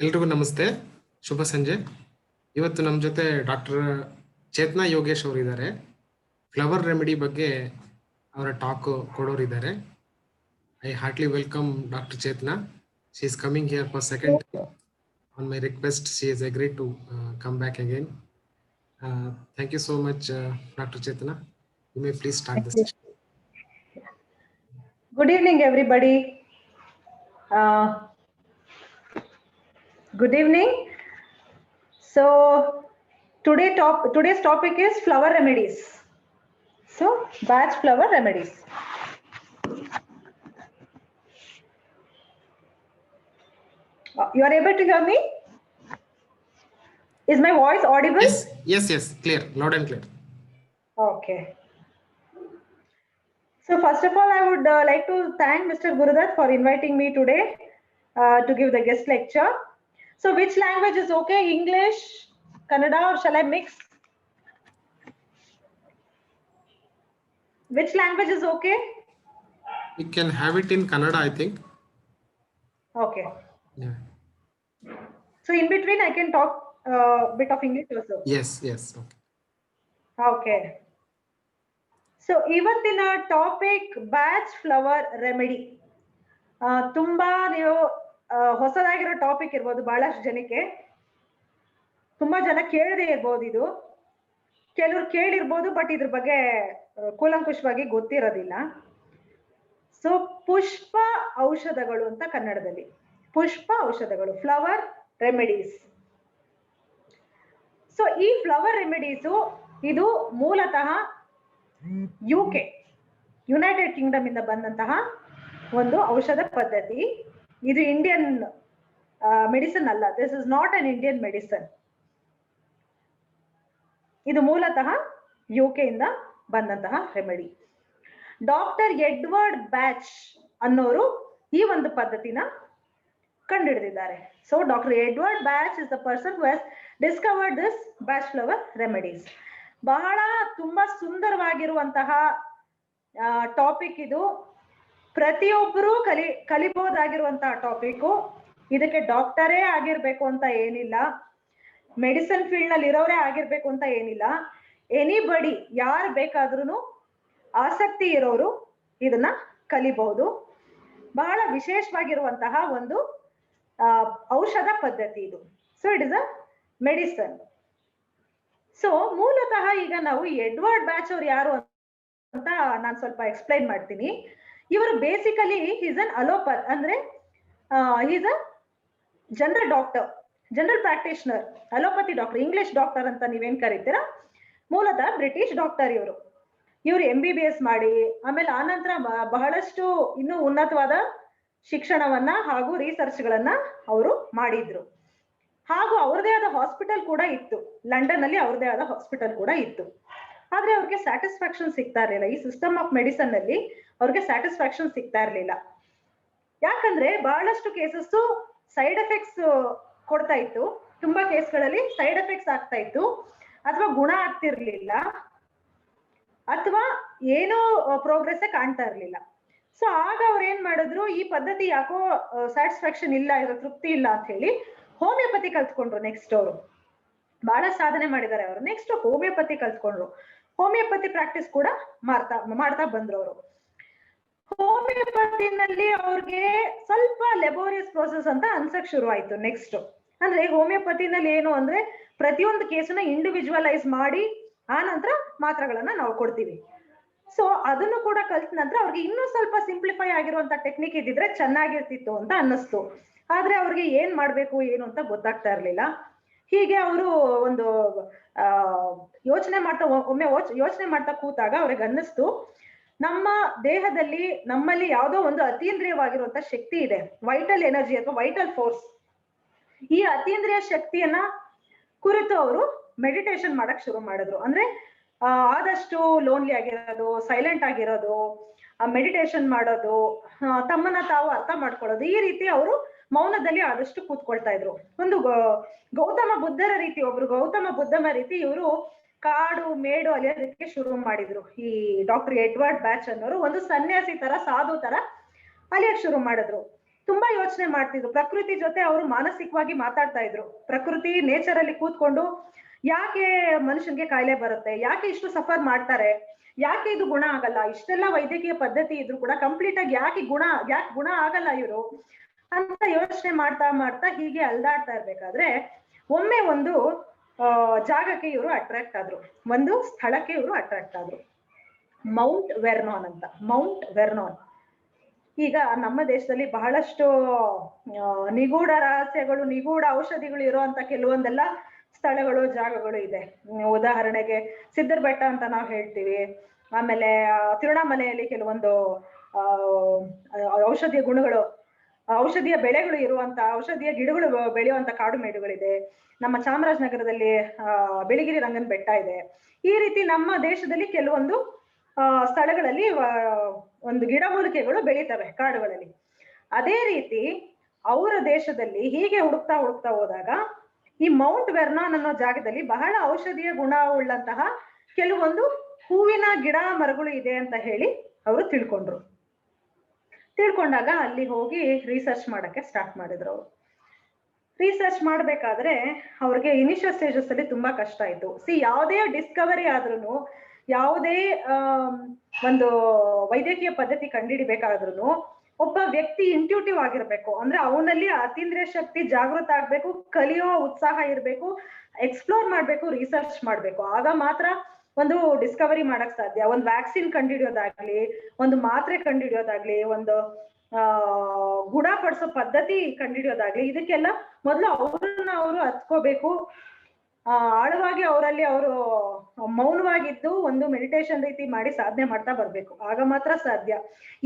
ಎಲ್ರಿಗೂ ನಮಸ್ತೆ, ಶುಭ ಸಂಜೆ. ಇವತ್ತು ನಮ್ಮ ಜೊತೆ ಡಾಕ್ಟರ್ ಚೇತನಾ ಯೋಗೇಶ್ ಅವರು ಇದ್ದಾರೆ. ಫ್ಲವರ್ ರೆಮಿಡಿ ಬಗ್ಗೆ ಅವರ ಟಾಕ್ ಕೊಡೋರಿದ್ದಾರೆ. I heartily welcome doctor Chetana. She is coming here for second time. On my request she is agreed to come back again. Thank you so much doctor Chetana. You may please start the session. Good evening, everybody. Good evening. So today's topic is flower remedies. So batch flower remedies. You are able to hear me? Is my voice audible? Yes, clear, loud and clear. Okay. So first of all, I would like to thank Mr. Gurudat for inviting me today to give the guest lecture. So which language is okay? English, Kannada, or shall I mix? Which language is okay? You can have it in Kannada, I think. Okay. Yeah. So in between, I can talk a bit of English also. Yes. Okay. Okay. So ಇವತ್ತಿನ topic batch flower remedy. ತುಂಬಾ ನೀವು ಹೊಸದಾಗಿರೋ topic ಇರ್ಬೋದು, ಬಹಳಷ್ಟು ಜನಕ್ಕೆ ತುಂಬಾ ಜನ ಕೇಳದೆ ಇರ್ಬೋದು. ಇದು ಕೆಲವರು ಕೇಳಿರ್ಬೋದು, ಬಟ್ ಇದ್ರ ಬಗ್ಗೆ ಕೂಲಂಕುಷವಾಗಿ ಗೊತ್ತಿರೋದಿಲ್ಲ. ಸೊ ಪುಷ್ಪ ಔಷಧಗಳು ಅಂತ ಕನ್ನಡದಲ್ಲಿ, ಪುಷ್ಪ ಔಷಧಗಳು, ಫ್ಲವರ್ ರೆಮಿಡೀಸ್. ಸೊ ಈ ಫ್ಲವರ್ ರೆಮಿಡೀಸು ಇದು ಮೂಲತಃ UK, ಯುನೈಟೆಡ್ ಕಿಂಗ್ಡಮ್ ಇಂದ ಬಂದಂತಹ ಒಂದು ಔಷಧ ಪದ್ಧತಿ. ಇದು ಇಂಡಿಯನ್ ಮೆಡಿಸಿನ್ ಅಲ್ಲ. This is not an Indian medicine. ಇದು ಮೂಲತಃ UK ಇಂದ ಬಂದಂತಹ ರೆಮಿಡಿ. ಡಾಕ್ಟರ್ ಎಡ್ವರ್ಡ್ ಬ್ಯಾಚ್ ಅನ್ನೋರು ಈ ಒಂದು ಪದ್ಧತಿನ ಕಂಡುಹಿಡಿದಿದ್ದಾರೆ. So doctor Edward Bach is the person who has discovered this Bach flower remedies. ಬಹಳ ತುಂಬಾ ಸುಂದರವಾಗಿರುವಂತಹ ಟಾಪಿಕ್ ಇದು. ಪ್ರತಿಯೊಬ್ಬರು ಕಲಿಬಹುದಾಗಿರುವಂತಹ ಟಾಪಿಕ್. ಇದಕ್ಕೆ ಡಾಕ್ಟರೇ ಆಗಿರ್ಬೇಕು ಅಂತ ಏನಿಲ್ಲ, ಮೆಡಿಸಿನ್ ಫೀಲ್ಡ್ ನಲ್ಲಿ ಇರೋರೇ ಆಗಿರ್ಬೇಕು ಅಂತ ಏನಿಲ್ಲ. ಎನಿಬಡಿ, ಯಾರು ಬೇಕಾದ್ರೂ ಆಸಕ್ತಿ ಇರೋರು ಇದನ್ನ ಕಲಿಬಹುದು. ಬಹಳ ವಿಶೇಷವಾಗಿರುವಂತಹ ಒಂದು ಔಷಧ ಪದ್ಧತಿ ಇದು. So it is a medicine. So ಮೂಲತಃ ಈಗ ನಾವು ಎಡ್ವರ್ಡ್ ಬ್ಯಾಚ್ ಅವ್ರು ಯಾರು ಅಂತ ನಾನು ಸ್ವಲ್ಪ ಎಕ್ಸ್ಪ್ಲೈನ್ ಮಾಡ್ತೀನಿ. ಇವರು ಬೇಸಿಕಲಿ ಈಸ್ ಅನ್ ಅಲೋಪತ್, ಅಂದ್ರೆ is a general doctor, general practitioner, allopathy doctor, English doctor ಅಂತ ನೀವೇನ್ ಕರಿತೀರಾ. ಮೂಲತಃ ಬ್ರಿಟಿಷ್ ಡಾಕ್ಟರ್ ಇವರು. MBBS ಮಾಡಿ ಆಮೇಲೆ ಆನಂತರ ಬಹಳಷ್ಟು ಇನ್ನೂ ಉನ್ನತವಾದ ಶಿಕ್ಷಣವನ್ನ ಹಾಗೂ ರಿಸರ್ಚ್ ಗಳನ್ನ ಅವರು ಮಾಡಿದ್ರು. ಹಾಗೂ ಅವ್ರದೇ ಆದ ಹಾಸ್ಪಿಟಲ್ ಕೂಡ ಇತ್ತು, ಲಂಡನ್ ಅಲ್ಲಿ ಅವ್ರದೇ ಆದ ಹಾಸ್ಪಿಟಲ್ ಕೂಡ ಇತ್ತು. ಆದ್ರೆ ಅವ್ರಿಗೆ ಸ್ಯಾಟಿಸ್ಫ್ಯಾಕ್ಷನ್ ಸಿಗ್ತಾ ಇರ್ಲಿಲ್ಲ. ಈ ಸಿಸ್ಟಮ್ ಆಫ್ ಮೆಡಿಸನ್ ಅಲ್ಲಿ ಅವ್ರಿಗೆ ಸ್ಯಾಟಿಸ್ಫ್ಯಾಕ್ಷನ್ ಸಿಗ್ತಾ ಇರ್ಲಿಲ್ಲ. ಯಾಕಂದ್ರೆ ಬಹಳಷ್ಟು ಕೇಸಸ್ ಸೈಡ್ ಎಫೆಕ್ಟ್ಸ್ ಕೊಡ್ತಾ ಇತ್ತು. ತುಂಬಾ ಕೇಸ್ಗಳಲ್ಲಿ ಸೈಡ್ ಎಫೆಕ್ಟ್ಸ್ ಆಗ್ತಾ ಇತ್ತು, ಅಥವಾ ಗುಣ ಆಗ್ತಿರ್ಲಿಲ್ಲ, ಅಥವಾ ಏನೋ ಪ್ರೋಗ್ರೆಸ್ ಕಾಣ್ತಾ ಇರ್ಲಿಲ್ಲ. ಸೊ ಆಗ ಅವ್ರು ಏನ್ ಮಾಡಿದ್ರು, ಈ ಪದ್ಧತಿ ಯಾಕೋ ಸ್ಯಾಟಿಸ್ಫ್ಯಾಕ್ಷನ್ ಇಲ್ಲ, ಇದು ತೃಪ್ತಿ ಇಲ್ಲ ಅಂತ ಹೇಳಿ ಹೋಮಿಯೋಪತಿ ಕಲ್ತ್ಕೊಂಡ್ರು. ನೆಕ್ಸ್ಟ್ ಅವರು ಬಹಳ ಸಾಧನೆ ಮಾಡಿದ್ದಾರೆ. ಅವರು ನೆಕ್ಸ್ಟ್ ಹೋಮಿಯೋಪತಿ ಕಲ್ತ್ಕೊಂಡ್ರು. ಹೋಮಿಯೋಪತಿ ಪ್ರಾಕ್ಟೀಸ್ ಕೂಡ ಮಾಡ್ತಾ ಬಂದ್ರು ಅವರು. ಹೋಮಿಯೋಪತಿನಲ್ಲಿ ಅವ್ರಿಗೆ ಸ್ವಲ್ಪ ಲೆಬೋರಿಯಸ್ ಪ್ರೋಸೆಸ್ ಅಂತ ಅನ್ಸಕ್ ಶುರು ಆಯ್ತು. ನೆಕ್ಸ್ಟ್ ಅಂದ್ರೆ ಹೋಮಿಯೋಪತಿನಲ್ಲಿ ಏನು ಅಂದ್ರೆ ಪ್ರತಿಯೊಂದು ಕೇಸನ್ನ ಇಂಡಿವಿಜುವಲೈಸ್ ಮಾಡಿ ಆ ನಂತರ ಮಾತ್ರೆಗಳನ್ನ ನಾವು ಕೊಡ್ತೀವಿ. ಸೊ ಅದನ್ನು ಕೂಡ ಕಲ್ತ ನಂತರ ಅವ್ರಿಗೆ ಇನ್ನೂ ಸ್ವಲ್ಪ ಸಿಂಪ್ಲಿಫೈ ಆಗಿರುವಂತ ಟೆಕ್ನಿಕ್ ಇದ್ದಿದ್ರೆ ಚೆನ್ನಾಗಿರ್ತಿತ್ತು ಅಂತ ಅನ್ನಿಸ್ತು. ಆದ್ರೆ ಅವ್ರಿಗೆ ಏನ್ ಮಾಡ್ಬೇಕು ಏನು ಅಂತ ಗೊತ್ತಾಗ್ತಾ ಇರ್ಲಿಲ್ಲ. ಹೀಗೆ ಅವರು ಒಂದು ಯೋಚನೆ ಮಾಡ್ತಾ ಕೂತಾಗ ಅವ್ರಿಗೆ ಅನ್ನಿಸ್ತು, ನಮ್ಮ ದೇಹದಲ್ಲಿ ನಮ್ಮಲ್ಲಿ ಯಾವುದೋ ಒಂದು ಅತೀಂದ್ರಿಯವಾಗಿರುವಂತ ಶಕ್ತಿ ಇದೆ, ವೈಟಲ್ ಎನರ್ಜಿ ಅಥವಾ ವೈಟಲ್ ಫೋರ್ಸ್. ಈ ಅತೀಂದ್ರಿಯ ಶಕ್ತಿಯನ್ನ ಕುರಿತು ಅವರು ಮೆಡಿಟೇಷನ್ ಮಾಡಕ್ ಶುರು ಮಾಡಿದ್ರು. ಅಂದ್ರೆ ಆದಷ್ಟು ಲೋನ್ಲಿ ಆಗಿರೋದು, ಸೈಲೆಂಟ್ ಆಗಿರೋದು, ಮೆಡಿಟೇಷನ್ ಮಾಡೋದು, ತಮ್ಮನ್ನ ತಾವು ಅರ್ಥ ಮಾಡ್ಕೊಳ್ಳೋದು, ಈ ರೀತಿ ಅವರು ಮೌನದಲ್ಲಿ ಆದಷ್ಟು ಕೂತ್ಕೊಳ್ತಾ ಇದ್ರು. ಒಂದು ಗೌತಮ ಬುದ್ಧರ ರೀತಿ, ಒಬ್ರು ಗೌತಮ ಬುದ್ಧನ ರೀತಿ ಇವರು ಕಾಡು ಮೇಡು ಅಲಿಯೋದಕ್ಕೆ ಶುರು ಮಾಡಿದ್ರು. ಈ ಡಾಕ್ಟರ್ ಎಡ್ವರ್ಡ್ ಬ್ಯಾಚ್ ಅನ್ನೋರು ಒಂದು ಸನ್ಯಾಸಿ ತರ, ಸಾಧು ತರ ಅಲಿಯಕ್ ಶುರು ಮಾಡಿದ್ರು. ತುಂಬಾ ಯೋಚನೆ ಮಾಡ್ತಿದ್ರು. ಪ್ರಕೃತಿ ಜೊತೆ ಅವರು ಮಾನಸಿಕವಾಗಿ ಮಾತಾಡ್ತಾ ಇದ್ರು. ಪ್ರಕೃತಿ ನೇಚರ್ ಅಲ್ಲಿ ಕೂತ್ಕೊಂಡು ಯಾಕೆ ಮನುಷ್ಯನ್ಗೆ ಕಾಯಿಲೆ ಬರುತ್ತೆ, ಯಾಕೆ ಇಷ್ಟು ಸಫರ್ ಮಾಡ್ತಾರೆ, ಯಾಕೆ ಇದು ಗುಣ ಆಗಲ್ಲ, ಇಷ್ಟೆಲ್ಲ ವೈದ್ಯಕೀಯ ಪದ್ಧತಿ ಇದ್ರು ಕೂಡ ಕಂಪ್ಲೀಟ್ ಆಗಿ ಯಾಕೆ ಗುಣ ಆಗಲ್ಲ ಇವರು ಅಂತ ಯೋಚನೆ ಮಾಡ್ತಾ ಮಾಡ್ತಾ ಹೀಗೆ ಅಲ್ದಾಡ್ತಾ ಇರ್ಬೇಕಾದ್ರೆ ಒಮ್ಮೆ ಒಂದು ಜಾಗಕ್ಕೆ ಇವರು ಅಟ್ರಾಕ್ಟ್ ಆದ್ರು, ಒಂದು ಸ್ಥಳಕ್ಕೆ ಇವರು ಅಟ್ರಾಕ್ಟ್ ಆದ್ರು. ಮೌಂಟ್ ವೆರ್ನಾನ್ ಅಂತ. ಮೌಂಟ್ ವೆರ್ನಾನ್ ಈಗ ನಮ್ಮ ದೇಶದಲ್ಲಿ ಬಹಳಷ್ಟು ನಿಗೂಢ ರಹಸ್ಯಗಳು, ನಿಗೂಢ ಔಷಧಿಗಳು ಇರುವಂತ ಕೆಲವೊಂದೆಲ್ಲ ಸ್ಥಳಗಳು, ಜಾಗಗಳು ಇದೆ. ಉದಾಹರಣೆಗೆ ಸಿದ್ದರ್ ಬೆಟ್ಟ ಅಂತ ನಾವು ಹೇಳ್ತೀವಿ. ಆಮೇಲೆ ತಿರುವಣ್ಣಾಮಲೆಯಲ್ಲಿ ಕೆಲವೊಂದು ಔಷಧಿಯ ಗುಣಗಳು, ಔಷಧಿಯ ಬೆಳೆಗಳು ಇರುವಂತ, ಔಷಧಿಯ ಗಿಡಗಳು ಬೆಳೆಯುವಂತ ಕಾಡು ಮೇಡುಗಳಿದೆ. ನಮ್ಮ ಚಾಮರಾಜನಗರದಲ್ಲಿ ಬಿಳಿಗಿರಿ ರಂಗನ ಬೆಟ್ಟ ಇದೆ. ಈ ರೀತಿ ನಮ್ಮ ದೇಶದಲ್ಲಿ ಕೆಲವೊಂದು ಸ್ಥಳಗಳಲ್ಲಿ ಒಂದು ಗಿಡಮೂಲಿಕೆಗಳು ಬೆಳೀತವೆ ಕಾಡುಗಳಲ್ಲಿ. ಅದೇ ರೀತಿ ಅವರ ದೇಶದಲ್ಲಿ ಹೀಗೆ ಹುಡುಕ್ತಾ ಹೋದಾಗ ಈ ಮೌಂಟ್ ವೆರ್ನಾನ್ ಅನ್ನೋ ಜಾಗದಲ್ಲಿ ಬಹಳ ಔಷಧೀಯ ಗುಣ ಉಳ್ಳಂತಹ ಕೆಲವೊಂದು ಹೂವಿನ ಗಿಡ ಮರಗಳು ಇದೆ ಅಂತ ಹೇಳಿ ಅವರು ತಿಳ್ಕೊಂಡಾಗ ಅಲ್ಲಿ ಹೋಗಿ ರಿಸರ್ಚ್ ಮಾಡಕ್ಕೆ ಸ್ಟಾರ್ಟ್ ಮಾಡಿದ್ರು. ಅವರು ರಿಸರ್ಚ್ ಮಾಡ್ಬೇಕಾದ್ರೆ ಅವ್ರಿಗೆ ಇನಿಷಿಯಲ್ ಸ್ಟೇಜಸ್ ಅಲ್ಲಿ ತುಂಬಾ ಕಷ್ಟ ಆಯ್ತು. ಯಾವುದೇ ಡಿಸ್ಕವರಿ ಆದ್ರೂ, ಯಾವುದೇ ಒಂದು ವೈದ್ಯಕೀಯ ಪದ್ಧತಿ ಕಂಡುಹಿಡಿಬೇಕಾದ್ರೂ ಒಬ್ಬ ವ್ಯಕ್ತಿ ಇಂಟ್ಯೂಟಿವ್ ಆಗಿರ್ಬೇಕು. ಅಂದ್ರೆ ಅವನಲ್ಲಿ ಅತೀಂದ್ರಿಯ ಶಕ್ತಿ ಜಾಗೃತ ಆಗ್ಬೇಕು, ಕಲಿಯೋ ಉತ್ಸಾಹ ಇರ್ಬೇಕು, ಎಕ್ಸ್ಪ್ಲೋರ್ ಮಾಡ್ಬೇಕು, ರಿಸರ್ಚ್ ಮಾಡ್ಬೇಕು. ಆಗ ಮಾತ್ರ ಒಂದು ಡಿಸ್ಕವರಿ ಮಾಡಕ್ ಸಾಧ್ಯ. ಒಂದು ವ್ಯಾಕ್ಸಿನ್ ಕಂಡುಹಿಡಿಯೋದಾಗ್ಲಿ, ಒಂದು ಮಾತ್ರೆ ಕಂಡುಹಿಡಿಯೋದಾಗ್ಲಿ, ಒಂದು ಗುಣಪಡಿಸೋ ಪದ್ಧತಿ ಕಂಡುಹಿಡಿಯೋದಾಗ್ಲಿ, ಇದಕ್ಕೆಲ್ಲ ಮೊದಲು ಅವ್ರನ್ನ ಅವರು ಹತ್ಕೋಬೇಕು. ಆಳವಾಗಿ ಅವರಲ್ಲಿ ಅವರು ಮೌನವಾಗಿದ್ದು ಒಂದು ಮೆಡಿಟೇಷನ್ ರೀತಿ ಮಾಡಿ ಸಾಧನೆ ಮಾಡ್ತಾ ಬರ್ಬೇಕು. ಆಗ ಮಾತ್ರ ಸಾಧ್ಯ.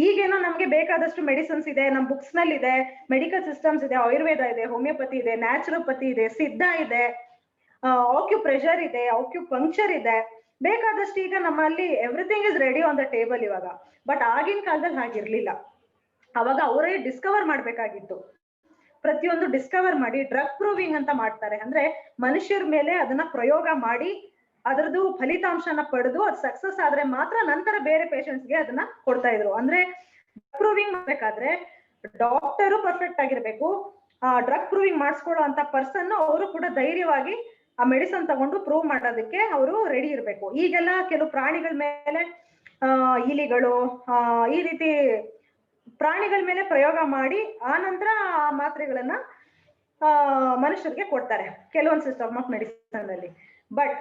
ಈಗೇನೋ ನಮ್ಗೆ ಬೇಕಾದಷ್ಟು ಮೆಡಿಸಿನ್ಸ್ ಇದೆ, ನಮ್ ಬುಕ್ಸ್ ನಲ್ಲಿ ಇದೆ, ಮೆಡಿಕಲ್ ಸಿಸ್ಟಮ್ಸ್ ಇದೆ, ಆಯುರ್ವೇದ ಇದೆ, ಹೋಮಿಯೋಪತಿ ಇದೆ, ನ್ಯಾಚುರೋಪತಿ ಇದೆ, ಸಿದ್ಧ ಇದೆ, ಆಕ್ಯುಪ್ರೆಷರ್ ಇದೆ, ಆಕ್ಯುಪಂಕ್ಚರ್ ಇದೆ, ಬೇಕಾದಷ್ಟು ಈಗ ನಮ್ಮಲ್ಲಿ everything is ready on the table ಇವಾಗ. ಬಟ್ ಆಗಿನ ಕಾಲದಲ್ಲಿ ಹಾಗಿರ್ಲಿಲ್ಲ. ಅವಾಗ ಅವರೇ ಡಿಸ್ಕವರ್ ಮಾಡ್ಬೇಕಾಗಿತ್ತು. ಪ್ರತಿಯೊಂದು ಡಿಸ್ಕವರ್ ಮಾಡಿ ಡ್ರಗ್ ಪ್ರೂವಿಂಗ್ ಅಂತ ಮಾಡ್ತಾರೆ. ಅಂದ್ರೆ ಮನುಷ್ಯರ ಮೇಲೆ ಅದನ್ನ ಪ್ರಯೋಗ ಮಾಡಿ ಅದರದ್ದು ಫಲಿತಾಂಶನ ಪಡೆದು ಅದು ಸಕ್ಸಸ್ ಆದ್ರೆ ಮಾತ್ರ ನಂತರ ಬೇರೆ ಪೇಷಂಟ್ಸ್ಗೆ ಅದನ್ನ ಕೊಡ್ತಾ ಇದ್ರು. ಅಂದ್ರೆ ಡ್ರಗ್ ಪ್ರೂವಿಂಗ್ ಮಾಡ್ಬೇಕಾದ್ರೆ ಡಾಕ್ಟರು ಪರ್ಫೆಕ್ಟ್ ಆಗಿರ್ಬೇಕು. ಆ ಡ್ರಗ್ ಪ್ರೂವಿಂಗ್ ಮಾಡಿಸ್ಕೊಳ್ಳೋ ಅಂತ ಪರ್ಸನ್ ಅವರು ಕೂಡ ಧೈರ್ಯವಾಗಿ ಆ ಮೆಡಿಸನ್ ತಗೊಂಡು ಪ್ರೂವ್ ಮಾಡೋದಕ್ಕೆ ಅವರು ರೆಡಿ ಇರ್ಬೇಕು. ಈಗೆಲ್ಲ ಕೆಲವು ಪ್ರಾಣಿಗಳ ಮೇಲೆ ಇಲಿಗಳು ಈ ರೀತಿ ಪ್ರಾಣಿಗಳ ಮೇಲೆ ಪ್ರಯೋಗ ಮಾಡಿ ಆ ನಂತರ ಆ ಮಾತ್ರೆಗಳನ್ನ ಮನುಷ್ಯರಿಗೆ ಕೊಡ್ತಾರೆ ಕೆಲವೊಂದು ಸಿಸ್ಟಮ್ ಆಫ್ ಮೆಡಿಸಿನ್ ಅಲ್ಲಿ. But